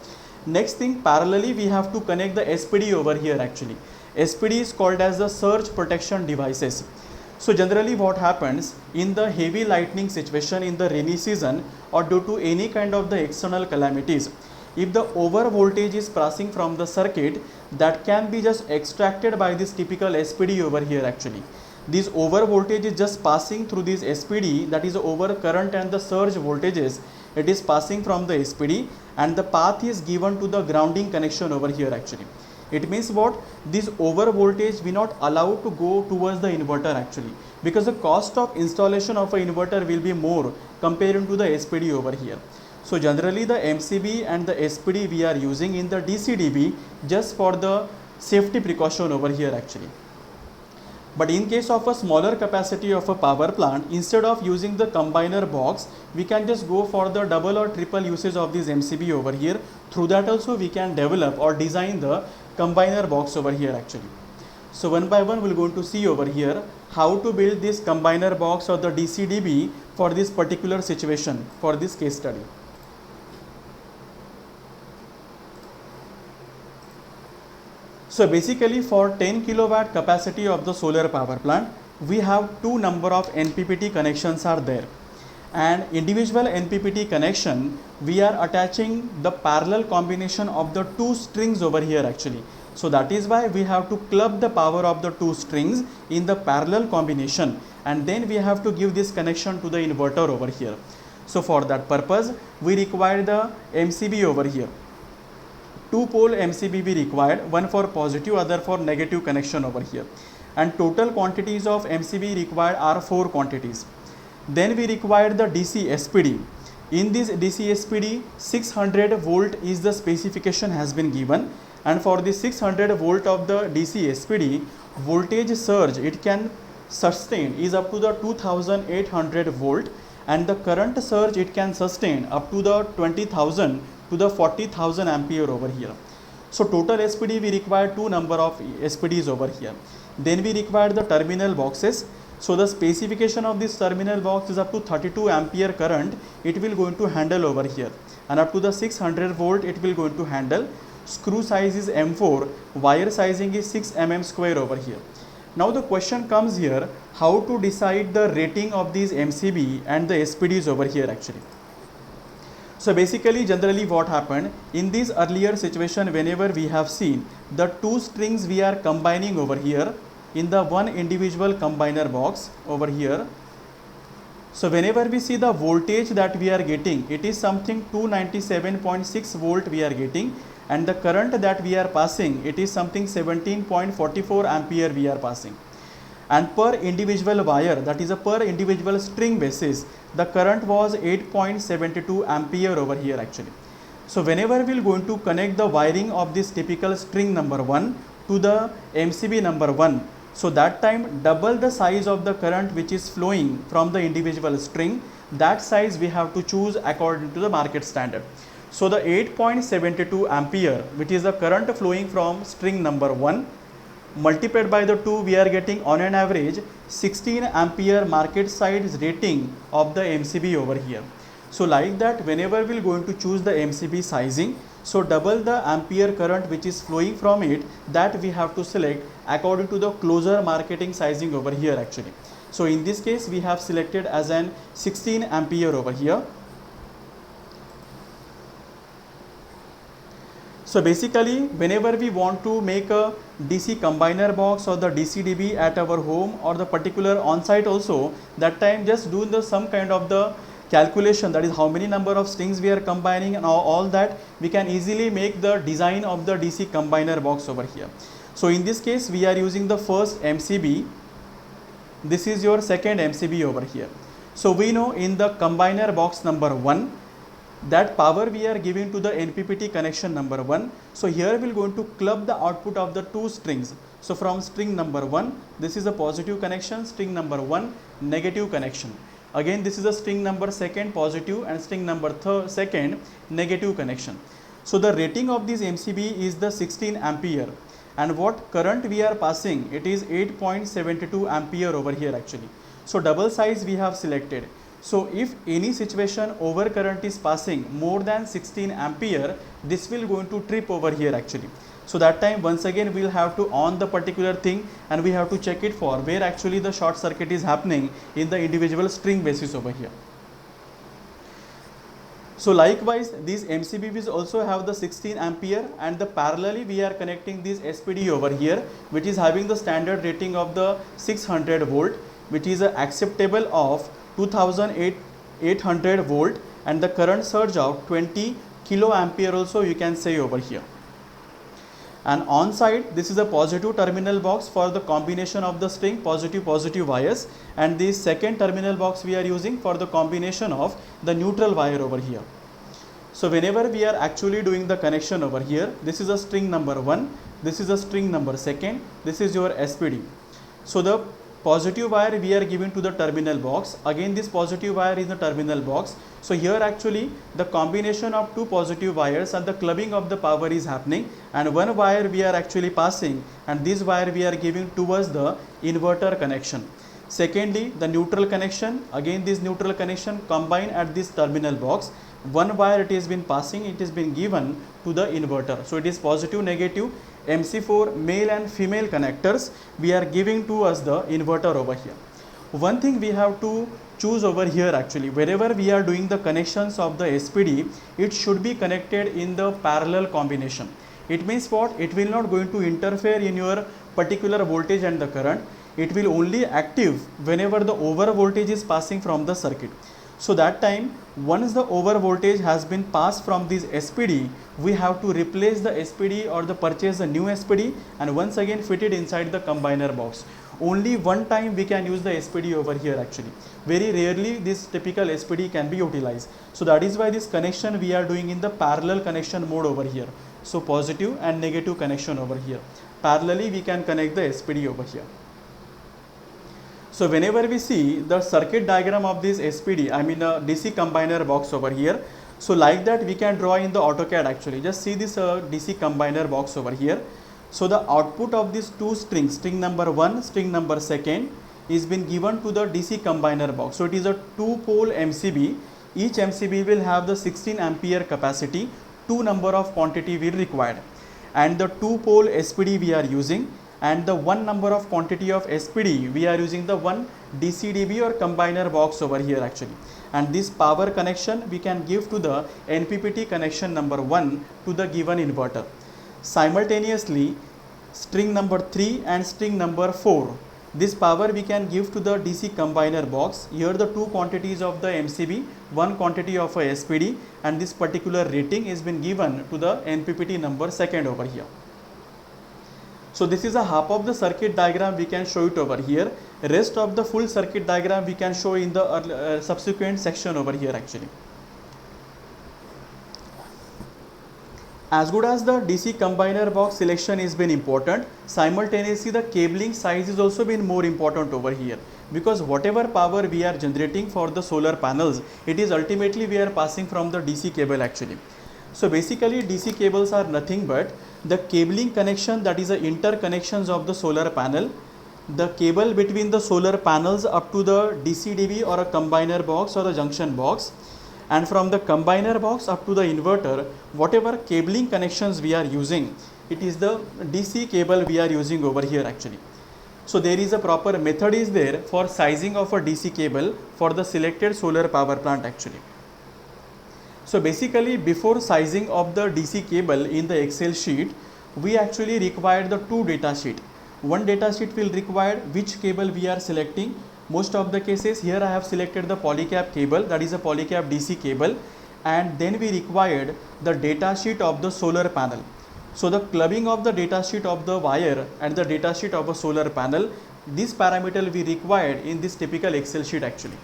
Next thing, parallelly we have to connect the SPD over here actually. SPD is called as the surge protection devices. So generally what happens in the heavy lightning situation in the rainy season or due to any kind of the external calamities, if the over voltage is passing from the circuit, that can be just extracted by this typical SPD over here actually. This over voltage is just passing through this SPD, that is over current and the surge voltages. It is passing from the SPD and the path is given to the grounding connection over here actually. It means what? This over voltage we not allowed to go towards the inverter actually, because the cost of installation of an inverter will be more compared to the SPD over here. So generally the MCB and the SPD we are using in the DC-DB just for the safety precaution over here actually. But in case of a smaller capacity of a power plant, instead of using the combiner box, we can just go for the double or triple usage of this MCB over here. Through that also we can develop or design the combiner box over here actually. So one by one we're going to see over here how to build this combiner box or the DC-DB for this particular situation, for this case study. So basically for 10 kilowatt capacity of the solar power plant, we have two number of NPPT connections are there, and individual NPPT connection we are attaching the parallel combination of the two strings over here actually. So that is why we have to club the power of the two strings in the parallel combination, and then we have to give this connection to the inverter over here. So for that purpose we require the MCB over here. Two pole MCB we required, one for positive, other for negative connection over here, and total quantities of MCB required are 4 quantities. Then we required the DC SPD. In this DC SPD 600 volt is the specification has been given, and for the 600 volt of the DC SPD, voltage surge it can sustain is up to the 2800 volt, and the current surge it can sustain up to the 20,000 to the 40,000 ampere over here. So total SPD we require two number of SPDs over here. Then we require the terminal boxes. So the specification of this terminal box is up to 32 ampere current it will going to handle over here, and up to the 600 volt it will going to handle. Screw size is M4, wire sizing is 6 mm square over here. Now the question comes here, how to decide the rating of these MCB and the SPDs over here actually. So basically generally what happened in this earlier situation, whenever we have seen the two strings we are combining over here in the one individual combiner box over here. So whenever we see the voltage that we are getting, it is something 297.6 volt we are getting, and the current that we are passing it is something 17.44 ampere we are passing. And per individual wire, that is a per individual string basis, the current was 8.72 ampere over here actually. So whenever we are going to connect the wiring of this typical string number 1 to the MCB number 1, so that time double the size of the current which is flowing from the individual string, that size we have to choose according to the market standard. So the 8.72 ampere which is the current flowing from string number 1 multiplied by the 2, we are getting on an average 16 ampere market size rating of the MCB over here. So like that, whenever we are going to choose the MCB sizing, so double the ampere current which is flowing from it, that we have to select according to the closer marketing sizing over here actually. So in this case we have selected as an 16 ampere over here. So basically whenever we want to make a DC combiner box or the DC-DB at our home or the particular on-site also, that time just do the some kind of the calculation, that is how many number of strings we are combining and all that, we can easily make the design of the DC combiner box over here. So in this case we are using the first MCB, this is your second MCB over here. So we know in the combiner box number 1, that power we are giving to the NPPT connection number 1. So here we are going to club the output of the two strings. So from string number 1, this is a positive connection, string number 1 negative connection. Again this is a string number 2 positive and string number 2 negative connection. So the rating of this MCB is the 16 ampere, and what current we are passing, it is 8.72 ampere over here actually. So double size we have selected. So if any situation over current is passing more than 16 ampere, this will going to trip over here actually. So that time once again we will have to on the particular thing, and we have to check it for where actually the short circuit is happening in the individual string basis over here. So likewise, these MCBs also have the 16 ampere, and the parallelly we are connecting this SPD over here, which is having the standard rating of the 600 volt, which is acceptable of 2800 volt, and the current surge of 20 kilo ampere also you can say over here. And on side, this is a positive terminal box for the combination of the string positive wires, and the second terminal box we are using for the combination of the neutral wire over here. So whenever we are actually doing the connection over here, this is a string number 1, this is a string number 2, this is your SPD. So the positive wire we are giving to the terminal box, again this positive wire is the terminal box. So here actually the combination of two positive wires and the clubbing of the power is happening, and one wire we are actually passing, and this wire we are giving towards the inverter connection. Secondly, the neutral connection, again this neutral connection combined at this terminal box, one wire it has been passing, it has been given to the inverter. So it is positive negative MC4 male and female connectors we are giving to us the inverter over here. One thing we have to choose over here actually, wherever we are doing the connections of the SPD, it should be connected in the parallel combination. It means what? It will not going to interfere in your particular voltage and the current. It will only active whenever the over voltage is passing from the circuit. So that time, once the over voltage has been passed from this SPD, we have to replace the SPD or the purchase a new SPD and once again fit it inside the combiner box. Only one time we can use the SPD over here actually. Very rarely this typical SPD can be utilized. So that is why this connection we are doing in the parallel connection mode over here. So positive and negative connection over here. Parallelly we can connect the SPD over here. So whenever we see the circuit diagram of this SPD, I mean a DC combiner box over here. So like that we can draw in the AutoCAD actually. Just see this DC combiner box over here. So the output of these two strings, string number 1, string number 2, is been given to the DC combiner box. So it is a 2-pole MCB. Each MCB will have the 16 ampere capacity, 2 number of quantity will required. And the 2-pole SPD we are using, and the 1 number of quantity of SPD we are using the 1 DCDB or combiner box over here actually. And this power connection we can give to the NPPT connection number 1 to the given inverter. Simultaneously, string number 3 and string number 4, this power we can give to the DC combiner box. Here the two quantities of the MCB, one quantity of a SPD, and this particular rating is been given to the NPPT number 2 over here. So this is a half of the circuit diagram, we can show it over here. Rest of the full circuit diagram we can show in the subsequent section over here actually. As good as the DC combiner box selection is been important, simultaneously the cabling size is also been more important over here, because whatever power we are generating for the solar panels, it is ultimately we are passing from the DC cable actually. So basically DC cables are nothing but the cabling connection, that is the interconnections of the solar panel, the cable between the solar panels up to the DCDB or a combiner box or a junction box, and from the combiner box up to the inverter, whatever cabling connections we are using, it is the DC cable we are using over here actually. So there is a proper method is there for sizing of a DC cable for the selected solar power plant actually. So basically before sizing of the DC cable in the Excel sheet, we actually require the two data sheet. One data sheet will require which cable we are selecting. Most of the cases here I have selected the polycap cable, that is a polycap DC cable, and then we required the data sheet of the solar panel. So the clubbing of the data sheet of the wire and the data sheet of a solar panel, this parameter we required in this typical Excel sheet actually.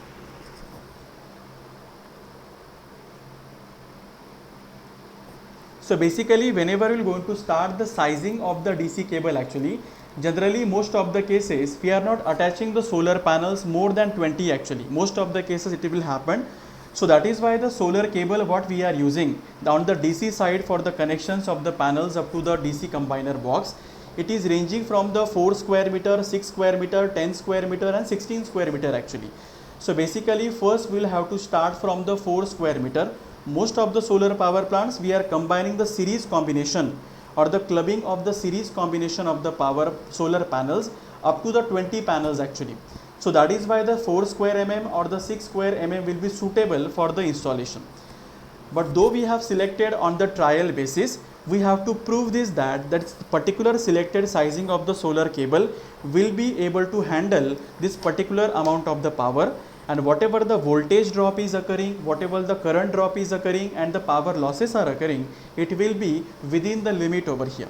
So basically whenever we are going to start the sizing of the DC cable actually, generally most of the cases we are not attaching the solar panels more than 20 actually. Most of the cases it will happen. So that is why the solar cable what we are using on the DC side for the connections of the panels up to the DC combiner box, it is ranging from the 4 square meter, 6 square meter, 10 square meter and 16 square meter actually. So basically first we will have to start from the 4 square meter. Most of the solar power plants we are combining the series combination or the clubbing of the series combination of the power solar panels up to the 20 panels actually. So that is why the 4 square mm or the 6 square mm will be suitable for the installation. But though we have selected on the trial basis, we have to prove this that particular selected sizing of the solar cable will be able to handle this particular amount of the power, and whatever the voltage drop is occurring, whatever the current drop is occurring, and the power losses are occurring, it will be within the limit over here.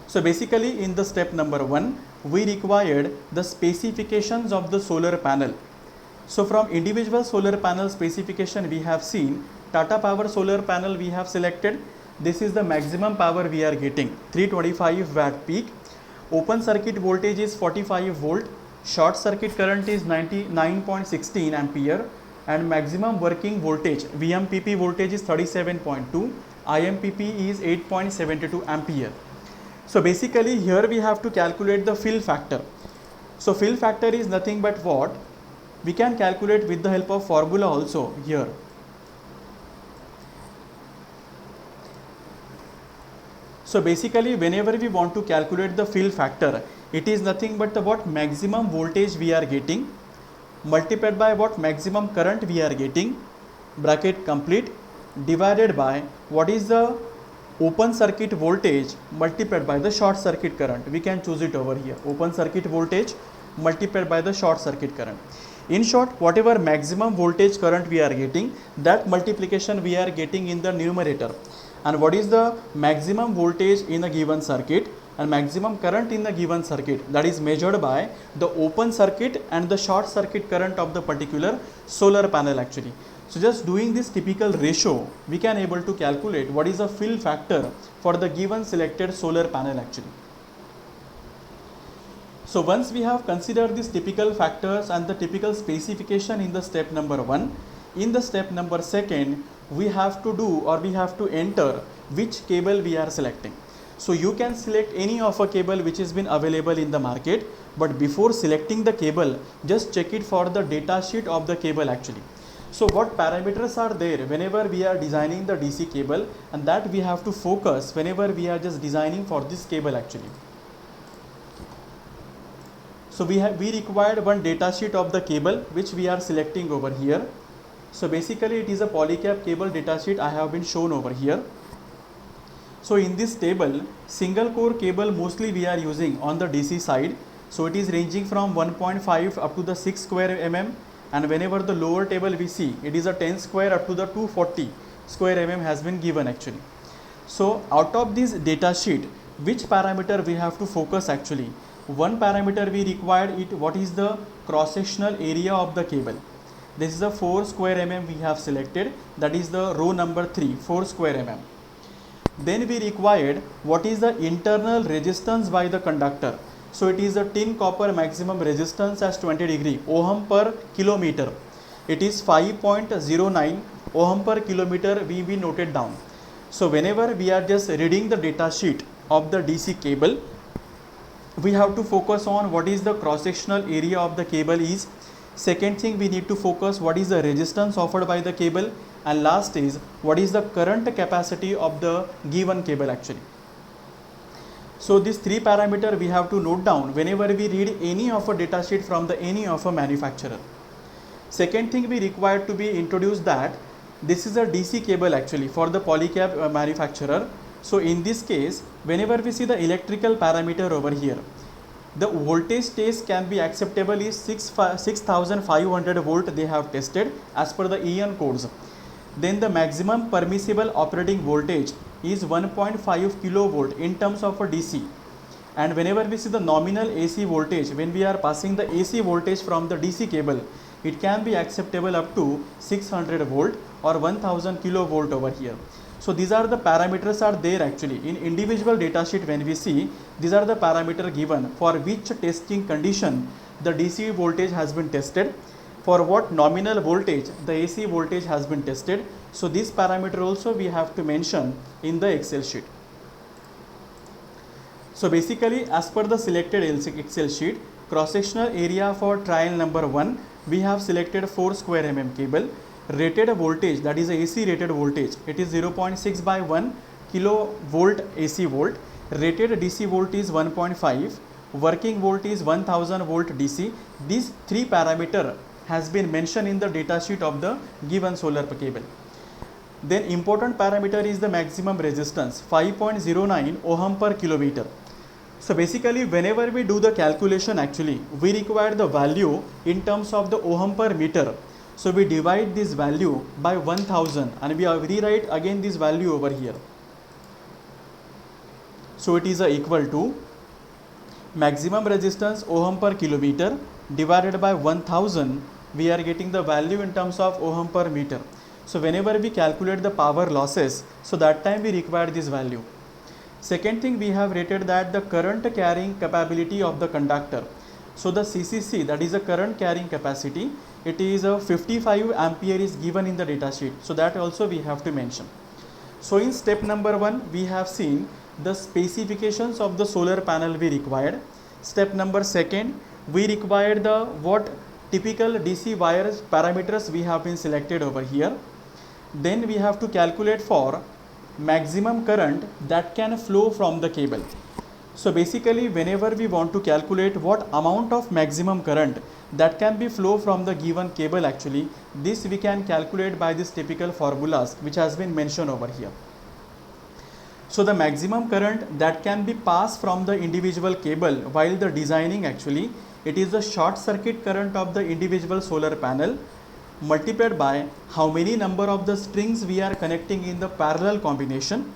So basically in the step number 1, we required the specifications of the solar panel. So from individual solar panel specification we have seen Tata Power solar panel we have selected. This is the maximum power we are getting, 325 watt peak. Open circuit voltage is 45 volt. Short circuit current is 99.16 ampere, and maximum working voltage VMPP voltage is 37.2, IMPP is 8.72 ampere. So basically here we have to calculate the fill factor. So fill factor is nothing but what? We can calculate with the help of formula also here. So basically whenever we want to calculate the fill factor, it is nothing but the what maximum voltage we are getting multiplied by what maximum current we are getting, bracket complete, divided by what is the open circuit voltage multiplied by the short circuit current. We can choose it over here, open circuit voltage multiplied by the short circuit current. In short, whatever maximum voltage current we are getting, that multiplication we are getting in the numerator. And what is the maximum voltage in a given circuit and maximum current in a given circuit, that is measured by the open circuit and the short circuit current of the particular solar panel actually. So just doing this typical ratio, we can able to calculate what is the fill factor for the given selected solar panel actually. So once we have considered these typical factors and the typical specification in the step number 1, in the step number 2, we have to do or we have to enter which cable we are selecting. So you can select any of a cable which has been available in the market, but before selecting the cable, just check it for the data sheet of the cable actually. So what parameters are there whenever we are designing the DC cable, and that we have to focus whenever we are just designing for this cable actually. So we required one data sheet of the cable which we are selecting over here. So basically it is a polycap cable data sheet I have been shown over here. So in this table, single core cable mostly we are using on the DC side. So it is ranging from 1.5 up to the 6 square mm, and whenever the lower table we see, it is a 10 square up to the 240 square mm has been given actually. So out of this data sheet, which parameter we have to focus actually? One parameter we required it, what is the cross-sectional area of the cable. This is a 4 square mm we have selected, that is the row number 3, 4 square mm. Then we required what is the internal resistance by the conductor. So it is a tin copper maximum resistance as 20 degree ohm per kilometer. It is 5.09 ohm per kilometer we noted down. So whenever we are just reading the data sheet of the DC cable, we have to focus on what is the cross-sectional area of the cable is. Second thing, we need to focus what is the resistance offered by the cable, and last is what is the current capacity of the given cable actually. So these 3 parameters we have to note down whenever we read any of a data sheet from the any of a manufacturer. Second thing we required to be introduced that this is a DC cable actually for the polycap manufacturer. So in this case, whenever we see the electrical parameter over here, the voltage test can be acceptable is 6500 volt they have tested as per the EN codes. Then the maximum permissible operating voltage is 1.5 kilovolt in terms of a DC. And whenever we see the nominal AC voltage, when we are passing the AC voltage from the DC cable, it can be acceptable up to 600 volt or 1000 kilovolt over here. So these are the parameters are there actually in individual data sheet. When we see, these are the parameter given for which testing condition the DC voltage has been tested, for what nominal voltage the AC voltage has been tested. So this parameter also we have to mention in the Excel sheet. So basically as per the selected Excel sheet, cross-sectional area for trial number 1, we have selected 4 square mm cable. Rated voltage, that is AC rated voltage, it is 0.6 by 1 kilovolt AC volt. Rated DC volt is 1.5, working volt is 1000 volt DC. These 3 parameter has been mentioned in the data sheet of the given solar cable. Then important parameter is the maximum resistance, 5.09 ohm per kilometer. So basically whenever we do the calculation actually, we require the value in terms of the ohm per meter. So we divide this value by 1000 and we rewrite again this value over here. So it is equal to maximum resistance ohm per kilometer divided by 1000. We are getting the value in terms of ohm per meter. So whenever we calculate the power losses, so that time we require this value. Second thing, we have rated that the current carrying capability of the conductor. So the CCC, that is the current carrying capacity, it is a 55 ampere is given in the data sheet. So that also we have to mention. So in step number 1, we have seen the specifications of the solar panel we required. Step number 2, we required the what typical DC wires parameters we have been selected over here. Then we have to calculate for maximum current that can flow from the cable. So basically whenever we want to calculate what amount of maximum current that can be flow from the given cable actually, this we can calculate by this typical formulas which has been mentioned over here. So the maximum current that can be passed from the individual cable while the designing actually, it is the short circuit current of the individual solar panel multiplied by how many number of the strings we are connecting in the parallel combination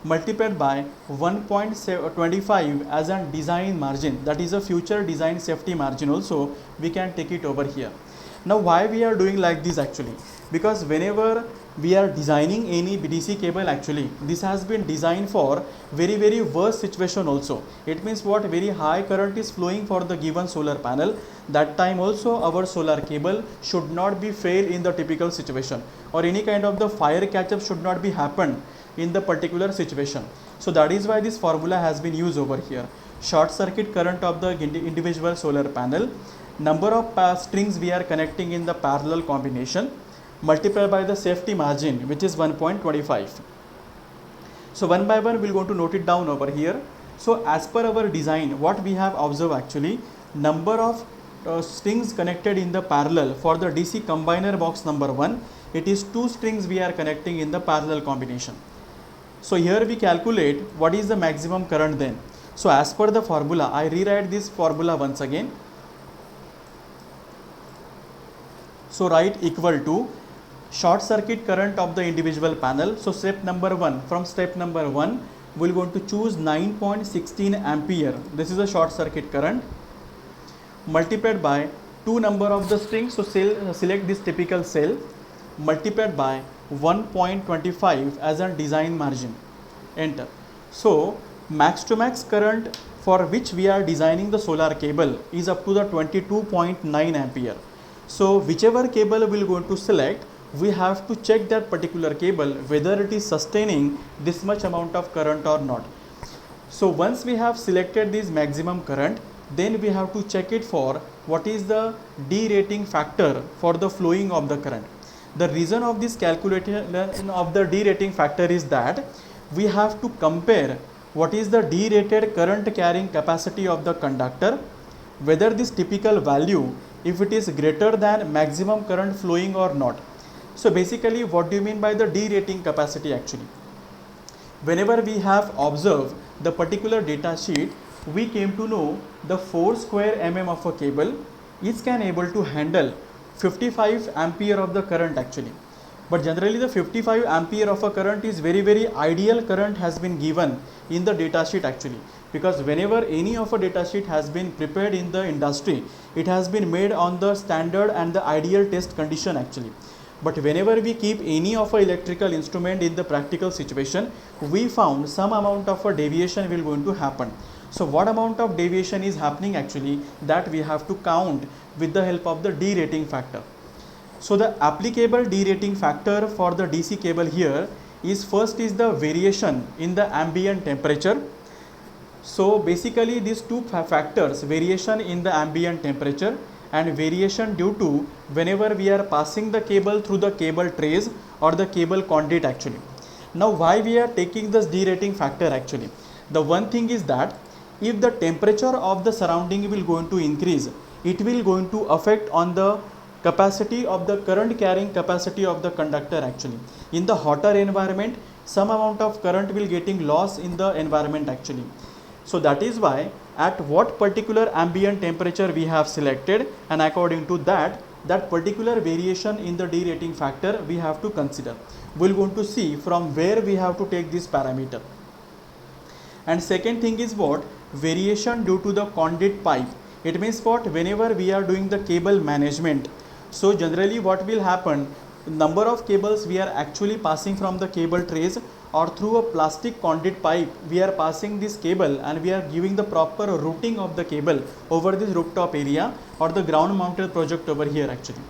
multiplied by 1.25 as a design margin, that is a future design safety margin also we can take it over here. Now why we are doing like this actually? Because whenever we are designing any DC cable actually, this has been designed for very worst situation also. It means what, very high current is flowing for the given solar panel. That time also our solar cable should not be fail in the typical situation, or any kind of the fire catch up should not be happen in the particular situation. So that is why this formula has been used over here. Short circuit current of the individual solar panel, number of strings we are connecting in the parallel combination multiplied by the safety margin which is 1.25. So one by one we are going to note it down over here. So as per our design, what we have observed actually, number of strings connected in the parallel for the DC combiner box number 1, it is 2 strings we are connecting in the parallel combination. So here we calculate what is the maximum current then. So as per the formula, I rewrite this formula once again. So write equal to short circuit current of the individual panel. So step number 1, from step number 1 we are going to choose 9.16 ampere. This is a short circuit current multiplied by 2 number of the strings. So select this typical cell multiplied by 1.25 as a design margin. Enter. So max to max current for which we are designing the solar cable is up to the 22.9 ampere. So whichever cable we are going to select, we have to check that particular cable whether it is sustaining this much amount of current or not. So once we have selected this maximum current, then we have to check it for what is the derating factor for the flowing of the current. The reason of this calculation of the derating factor is that we have to compare what is the derated current carrying capacity of the conductor, whether this typical value, if it is greater than maximum current flowing or not. So basically what do you mean by the derating capacity actually? Whenever we have observed the particular data sheet, we came to know the 4 square mm of a cable is can able to handle 55 ampere of the current actually. But generally the 55 ampere of a current is very ideal current has been given in the data sheet actually, because whenever any of a data sheet has been prepared in the industry, it has been made on the standard and the ideal test condition actually. But whenever we keep any of a electrical instrument in the practical situation, we found some amount of a deviation will going to happen. So what amount of deviation is happening actually, that we have to count with the help of the derating factor. So the applicable derating factor for the DC cable here is, first is the variation in the ambient temperature. So basically these two factors, variation in the ambient temperature and variation due to whenever we are passing the cable through the cable trays or the cable conduit actually. Now why we are taking this derating factor actually? The one thing is that if the temperature of the surrounding will going to increase, it will going to affect on the capacity of the current carrying capacity of the conductor actually. In the hotter environment, some amount of current will getting lost in the environment actually. So that is why at what particular ambient temperature we have selected, and according to that particular variation in the derating factor we have to consider. We're going to see from where we have to take this parameter. And second thing is what? Variation due to the conduit pipe. It means what? Whenever we are doing the cable management, so generally what will happen, number of cables we are actually passing from the cable trays or through a plastic conduit pipe, we are passing this cable and we are giving the proper routing of the cable over this rooftop area or the ground mounted project over here actually.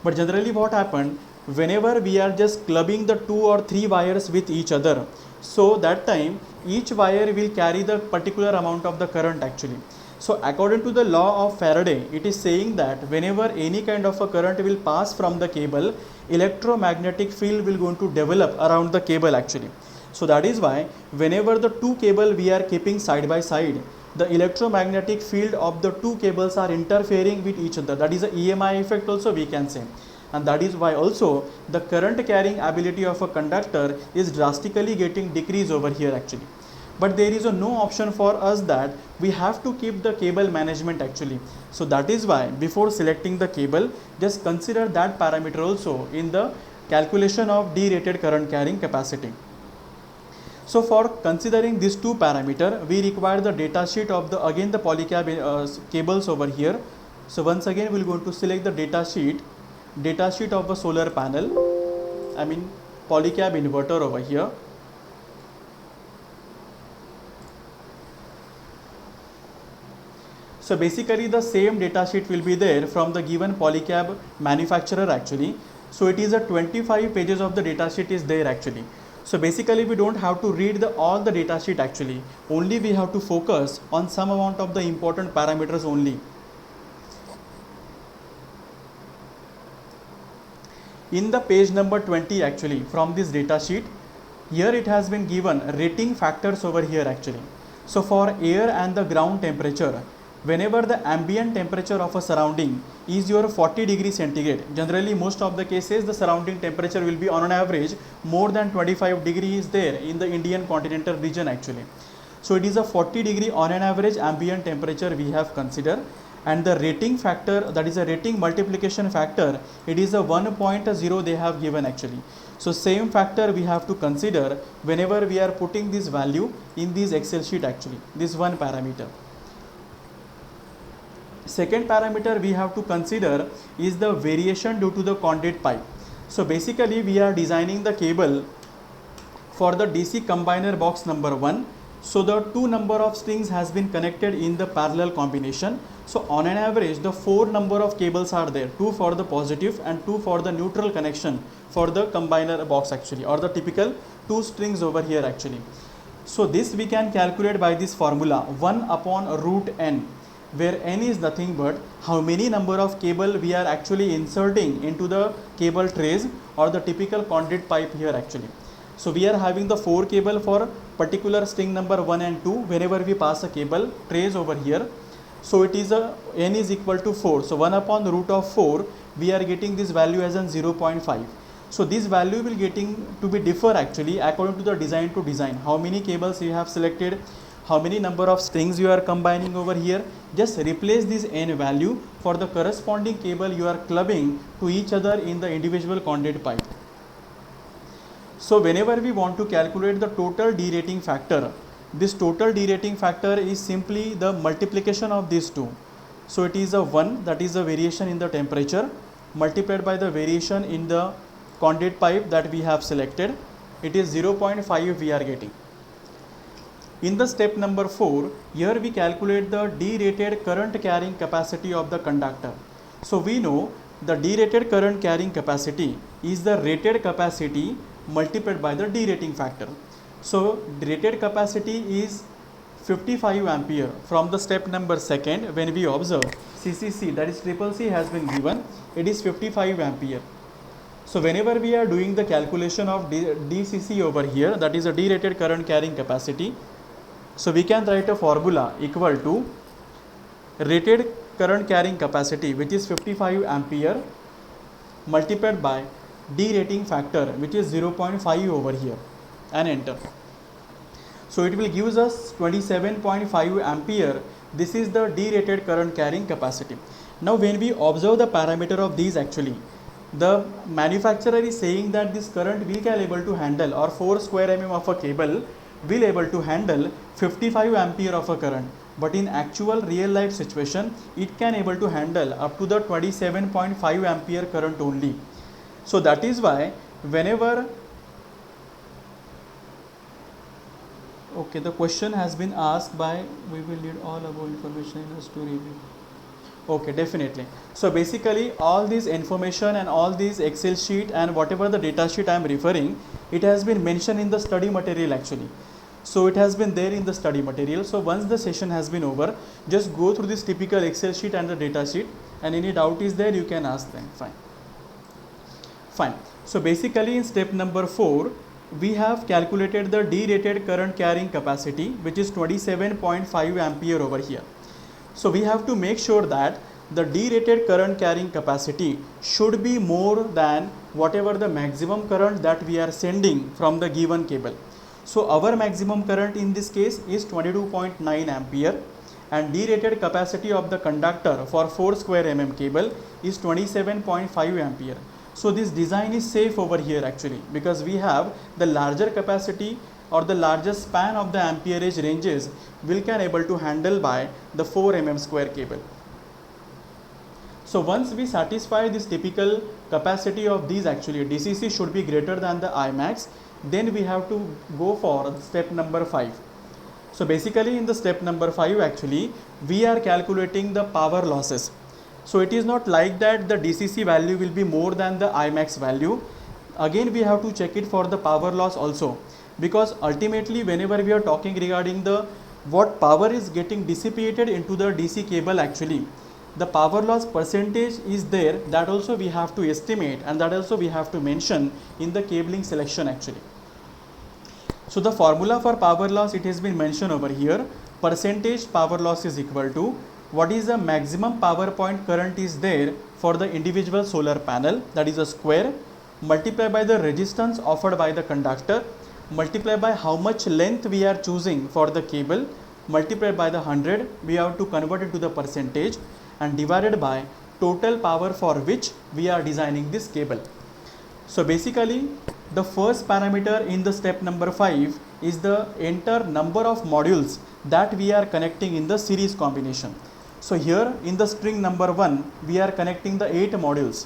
But generally what happened, whenever we are just clubbing the 2 or 3 wires with each other, so that time each wire will carry the particular amount of the current actually. So according to the law of Faraday, it is saying that whenever any kind of a current will pass from the cable, electromagnetic field will going to develop around the cable actually. So that is why whenever the two cable we are keeping side by side, the electromagnetic field of the two cables are interfering with each other. That is a EMI effect also we can say. And that is why also the current carrying ability of a conductor is drastically getting decreased over here actually. But there is no option for us that we have to keep the cable management actually. So that is why before selecting the cable, just consider that parameter also in the calculation of derated current carrying capacity. So for considering these two parameter, we require the data sheet of the again the polycab cables over here. So once again we will going to select the data sheet of a solar panel, polycab inverter over here. So basically the same data sheet will be there from the given polycab manufacturer actually. So it is a 25 pages of the data sheet is there actually. So basically we don't have to read all the data sheet actually. Only we have to focus on some amount of the important parameters only. In the page number 20 actually from this data sheet, here it has been given rating factors over here actually. So for air and the ground temperature, whenever the ambient temperature of a surrounding is your 40 degrees centigrade, generally most of the cases the surrounding temperature will be on an average more than 25 degrees there in the Indian continental region actually. So it is a 40 degree on an average ambient temperature we have considered, and the rating factor, that is a rating multiplication factor, it is a 1.0 they have given actually. So same factor we have to consider whenever we are putting this value in this Excel sheet actually, this one parameter. Second parameter we have to consider is the variation due to the conduit pipe. So basically we are designing the cable for the DC combiner box number 1. So the two number of strings has been connected in the parallel combination. So on an average the 4 number of cables are there, 2 for the positive and 2 for the neutral connection for the combiner box actually, or the typical 2 strings over here actually. So this we can calculate by this formula 1 upon root n, where n is nothing but how many number of cable we are actually inserting into the cable trays or the typical conduit pipe here actually. So we are having the 4 cable for particular string number 1 and 2 whenever we pass a cable trays over here. So it is n is equal to 4. So 1 upon root of 4 we are getting this value as an 0.5. So this value will getting to be differ actually according to the design to design. How many cables you have selected, how many number of strings you are combining over here. Just replace this n value for the corresponding cable you are clubbing to each other in the individual conduit pipe. So whenever we want to calculate the total derating factor, this total derating factor is simply the multiplication of these two. So it is a 1, that is the variation in the temperature, multiplied by the variation in the conduit pipe that we have selected. It is 0.5 we are getting. In the step number 4, here we calculate the derated current carrying capacity of the conductor. So we know the derated current carrying capacity is the rated capacity multiplied by the derating factor. So rated capacity is 55 ampere from the step number 2nd. When we observe CCC, that is triple C has been given, it is 55 ampere. So whenever we are doing the calculation of DCC over here, that is a derated current carrying capacity, so we can write a formula equal to rated current carrying capacity, which is 55 ampere, multiplied by derating factor, which is 0.5 over here, and enter. So it will gives us 27.5 ampere. This is the derated current carrying capacity. Now when we observe the parameter of these, actually the manufacturer is saying that this current we can able to handle, or 4 square mm of a cable will able to handle 55 ampere of a current, but in actual real life situation it can able to handle up to the 27.5 ampere current only. So that is why whenever, okay, the question has been asked by, we will need all above information in us to review. Okay, definitely. So basically all this information and all these Excel sheet and whatever the data sheet I am referring, it has been mentioned in the study material actually. So it has been there in the study material. So once the session has been over, just go through this typical Excel sheet and the data sheet, and any doubt is there, you can ask them. Fine. So basically in step number 4, we have calculated the derated current carrying capacity, which is 27.5 ampere over here. So we have to make sure that the derated current carrying capacity should be more than whatever the maximum current that we are sending from the given cable. So our maximum current in this case is 22.9 ampere, and derated capacity of the conductor for 4 square mm cable is 27.5 ampere. So this design is safe over here actually, because we have the larger capacity or the largest span of the amperage ranges will can able to handle by the 4 mm square cable. So once we satisfy this typical capacity of these, actually DCC should be greater than the Imax, then we have to go for step number 5. So basically in the step number 5 actually we are calculating the power losses. So it is not like that the DCC value will be more than the Imax value. Again we have to check it for the power loss also, because ultimately whenever we are talking regarding the what power is getting dissipated into the DC cable, actually the power loss percentage is there, that also we have to estimate, and that also we have to mention in the cabling selection actually. So the formula for power loss, it has been mentioned over here. Percentage power loss is equal to what is the maximum power point current is there for the individual solar panel, that is a square, multiplied by the resistance offered by the conductor, multiplied by how much length we are choosing for the cable, multiplied by the 100, we have to convert it to the percentage, and divided by total power for which we are designing this cable. So basically the first parameter in the step number 5 is the enter number of modules that we are connecting in the series combination. So here in the string number 1 we are connecting the 8 modules.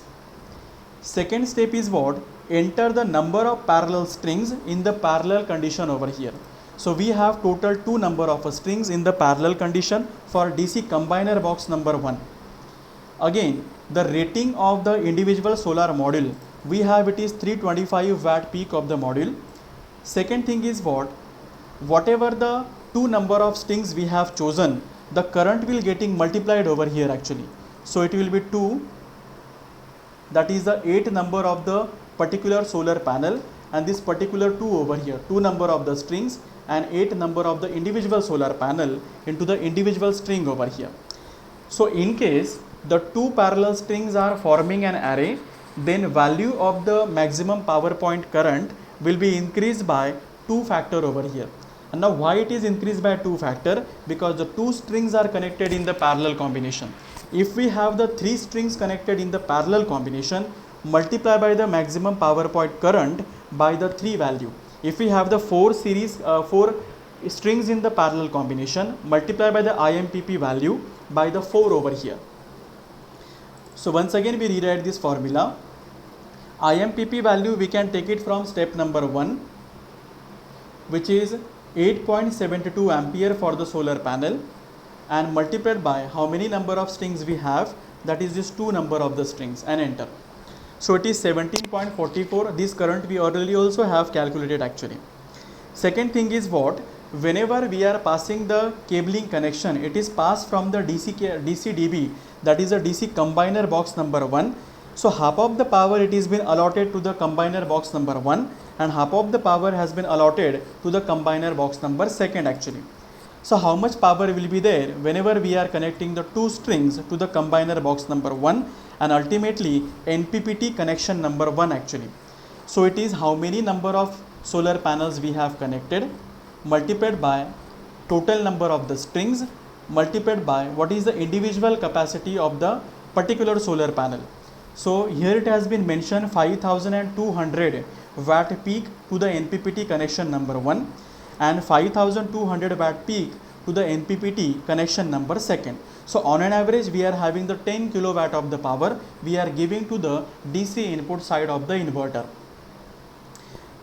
Second step is what? Enter the number of parallel strings in the parallel condition over here. So we have total 2 number of strings in the parallel condition for DC combiner box number 1. Again, the rating of the individual solar module, we have it is 325 watt peak of the module. Second thing is what? Whatever the 2 number of strings we have chosen, the current will getting multiplied over here actually. So it will be 2, that is the 8 number of the particular solar panel, and this particular 2 over here, 2 number of the strings and 8 number of the individual solar panel into the individual string over here. So in case the 2 parallel strings are forming an array, then value of the maximum power point current will be increased by 2 factor over here. And now why it is increased by 2 factor? Because the 2 strings are connected in the parallel combination. If we have the 3 strings connected in the parallel combination, multiply by the maximum power point current by the 3 value. If we have the 4 strings in the parallel combination, multiply by the IMPP value by the 4 over here. So once again we rewrite this formula. IMPP value we can take it from step number 1, which is 8.72 ampere for the solar panel, and multiplied by how many number of strings we have, that is this 2 number of the strings, and enter. So it is 17.44. This current we already also have calculated actually. Second thing is what? Whenever we are passing the cabling connection, it is passed from the DCDB, that is a DC combiner box number 1. So half of the power it is been allotted to the combiner box number 1, and half of the power has been allotted to the combiner box number 2 actually. So how much power will be there whenever we are connecting the two strings to the combiner box number 1 and ultimately NPPT connection number 1 actually. So it is how many number of solar panels we have connected multiplied by total number of the strings multiplied by what is the individual capacity of the particular solar panel. So here it has been mentioned 5200 watt peak to the NPPT connection number 1 and 5200 watt peak to the NPPT connection number 2nd. So on an average we are having the 10 kilowatt of the power we are giving to the DC input side of the inverter.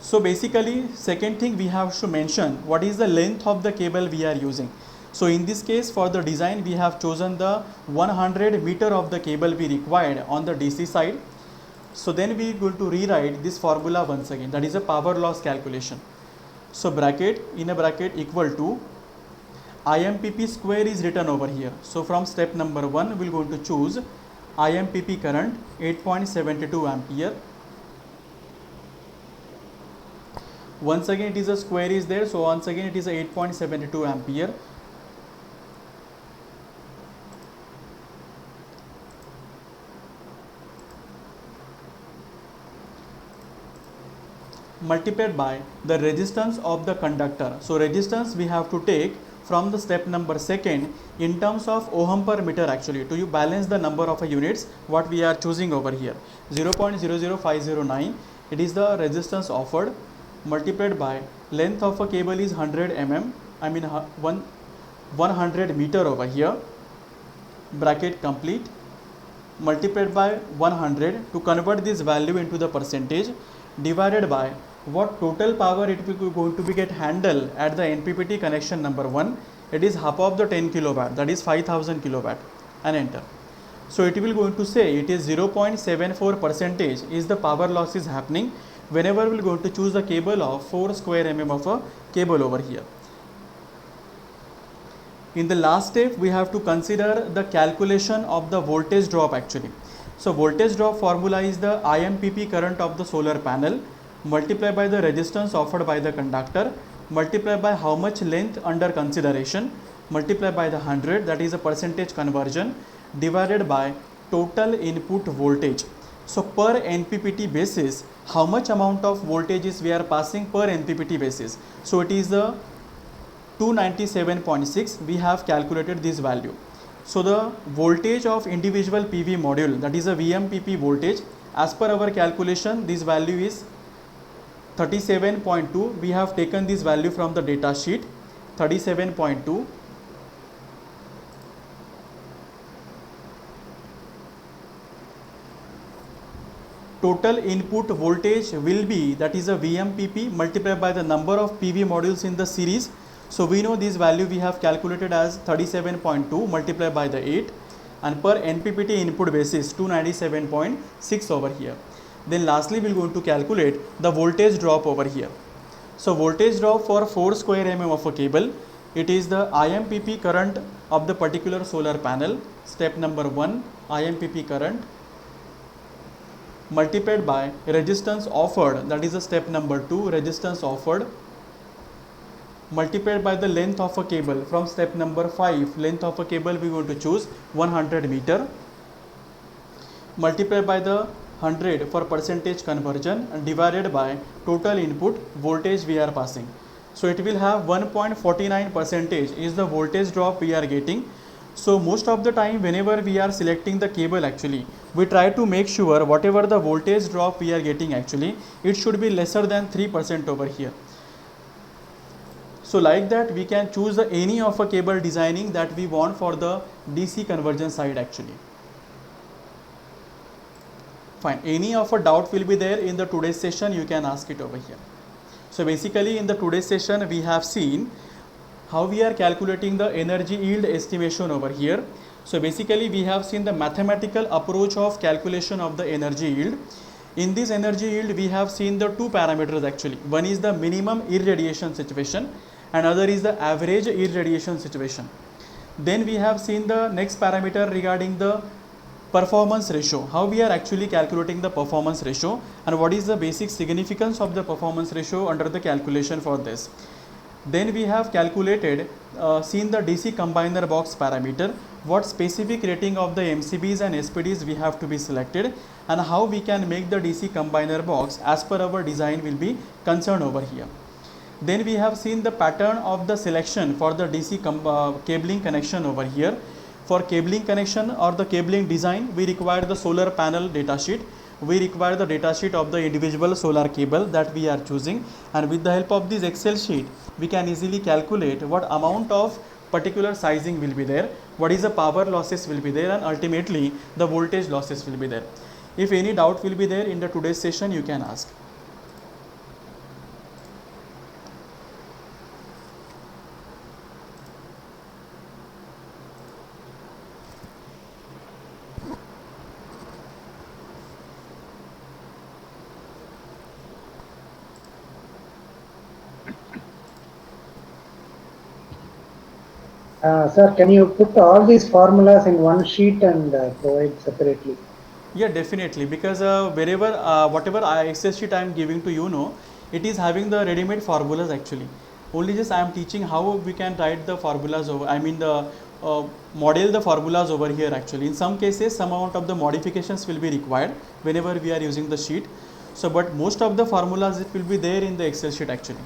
So basically second thing we have to mention what is the length of the cable we are using. So in this case for the design we have chosen the 100 meter of the cable we required on the DC side. So then we are going to rewrite this formula once again, that is a power loss calculation. So bracket in a bracket equal to IMPP square is written over here. So from step number 1 we are going to choose IMPP current 8.72 ampere. Once again it is a square is there, so once again it is a 8.72 ampere. Multiplied by the resistance of the conductor. So resistance we have to take from the step number 2nd in terms of ohm per meter actually to you balance the number of units what we are choosing over here. 0.00509 it is the resistance offered multiplied by length of a cable is 100 mm, I mean 100 meter over here, bracket complete, multiplied by 100 to convert this value into the percentage divided by what total power it will going to be get handled at the NPPT connection number 1. It is half of the 10 kilowatt, that is 5000 kilowatt, and enter. So it will going to say it is 0.74% is the power loss is happening whenever we are going to choose the cable of 4 square mm of a cable over here. In the last step we have to consider the calculation of the voltage drop actually. So voltage drop formula is the IMPP current of the solar panel multiplied by the resistance offered by the conductor multiplied by how much length under consideration multiplied by the 100, that is a percentage conversion, divided by total input voltage. So per NPPT basis how much amount of voltages we are passing per NPPT basis. So it is the 297.6 we have calculated this value. So the voltage of individual PV module, that is a VMPP voltage, as per our calculation this value is 37.2. we have taken this value from the data sheet 37.2. Total input voltage will be, that is a VMPP multiplied by the number of PV modules in the series. So we know this value we have calculated as 37.2 multiplied by the 8 and per NPPT input basis 297.6 over here. Then lastly we are going to calculate the voltage drop over here. So voltage drop for 4 square mm of a cable, it is the IMPP current of the particular solar panel, step number 1 IMPP current multiplied by resistance offered, that is the step number 2 resistance offered multiplied by the length of a cable. From step number 5 length of a cable we are going to choose 100 meter multiplied by the 100 for percentage conversion and divided by total input voltage we are passing. So it will have 1.49% is the voltage drop we are getting. So most of the time whenever we are selecting the cable actually we try to make sure whatever the voltage drop we are getting actually it should be lesser than 3% over here. So like that we can choose any of a cable designing that we want for the DC conversion side actually. Fine, any of a doubt will be there in the today's session, you can ask it over here. So basically in the today's session we have seen how we are calculating the energy yield estimation over here. So basically we have seen the mathematical approach of calculation of the energy yield. In this energy yield we have seen the two parameters actually. One is the minimum irradiation situation and other is the average irradiation situation. Then we have seen the next parameter regarding the performance ratio, how we are actually calculating the performance ratio and what is the basic significance of the performance ratio under the calculation for this. Then we have calculated, seen the DC combiner box parameter, what specific rating of the MCBs and SPDs we have to be selected, and how we can make the DC combiner box as per our design will be concerned over here. Then we have seen the pattern of the selection for the DC cabling connection over here. For cabling connection or the cabling design, we require the solar panel datasheet. We require the datasheet of the individual solar cable that we are choosing, and with the help of this Excel sheet, we can easily calculate what amount of particular sizing will be there, what is the power losses will be there, and ultimately the voltage losses will be there. If any doubt will be there in the today's session, you can ask. Sir, can you put all these formulas in one sheet and provide separately? Yeah, definitely, because wherever whatever Excel sheet I am giving to you, know, it is having the ready-made formulas actually. Only just I am teaching how we can write the formulas over, I mean the model the formulas over here actually. In some cases, some amount of the modifications will be required whenever we are using the sheet. So, but most of the formulas it will be there in the Excel sheet actually.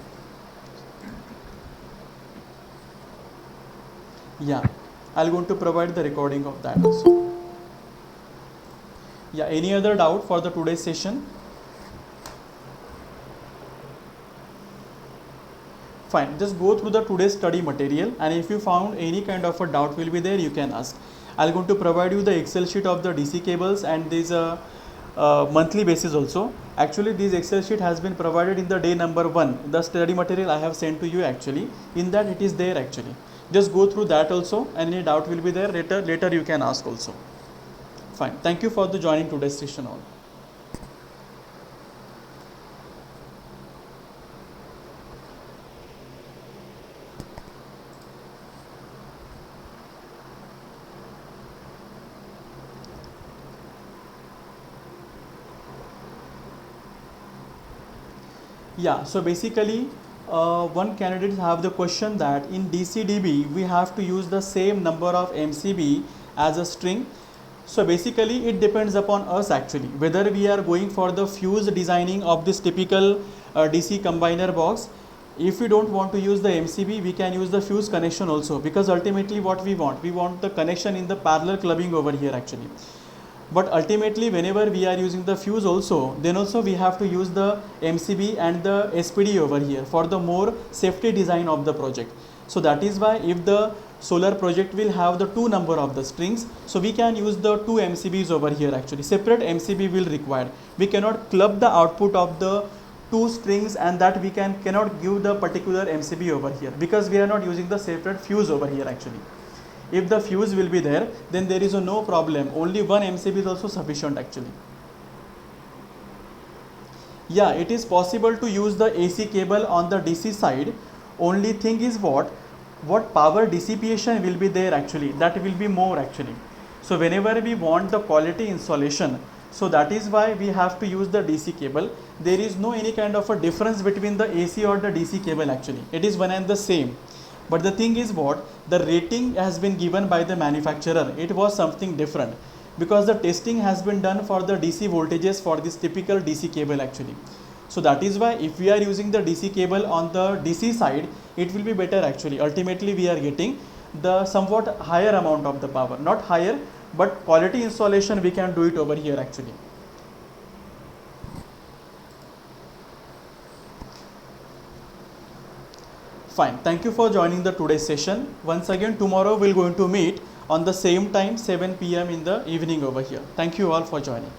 Yeah, I'll going to provide the recording of that also. Yeah, any other doubt for the today's session? Fine, just go through the today's study material, and if you found any kind of a doubt will be there, you can ask. I'll going to provide you the Excel sheet of the DC cables and this monthly basis also. Actually, this Excel sheet has been provided in the day number 1. The study material I have sent to you actually. In that it is there actually. Just go through that also, and any doubt will be there. Later you can ask also. Fine. Thank you for the joining today's session all. Yeah, so basically one candidate have the question that in DCDB we have to use the same number of MCB as a string. So basically it depends upon us actually whether we are going for the fuse designing of this typical DC combiner box. If we don't want to use the MCB, we can use the fuse connection also, because ultimately what we want the connection in the parallel clubbing over here actually. But ultimately whenever we are using the fuse also, then also we have to use the MCB and the SPD over here for the more safety design of the project. So that is why if the solar project will have the 2 number of the strings, so we can use the 2 MCBs over here actually. Separate MCB will require. We cannot club the output of the 2 strings, and that we cannot give the particular MCB over here, because we are not using the separate fuse over here actually. If the fuse will be there, then there is no problem. Only one MCB is also sufficient actually. Yeah, it is possible to use the AC cable on the DC side. Only thing is what power dissipation will be there actually. That will be more actually. So whenever we want the quality installation, so that is why we have to use the DC cable. There is no any kind of a difference between the AC or the DC cable actually. It is one and the same. But the thing is what the rating has been given by the manufacturer, it was something different, because the testing has been done for the DC voltages for this typical DC cable actually. So that is why if we are using the DC cable on the DC side, it will be better actually. Ultimately we are getting the somewhat higher amount of the power, not higher, but quality installation we can do it over here actually. Fine. Thank you for joining the today's session. Once again, tomorrow we're going to meet on the same time, 7 p.m. in the evening over here. Thank you all for joining.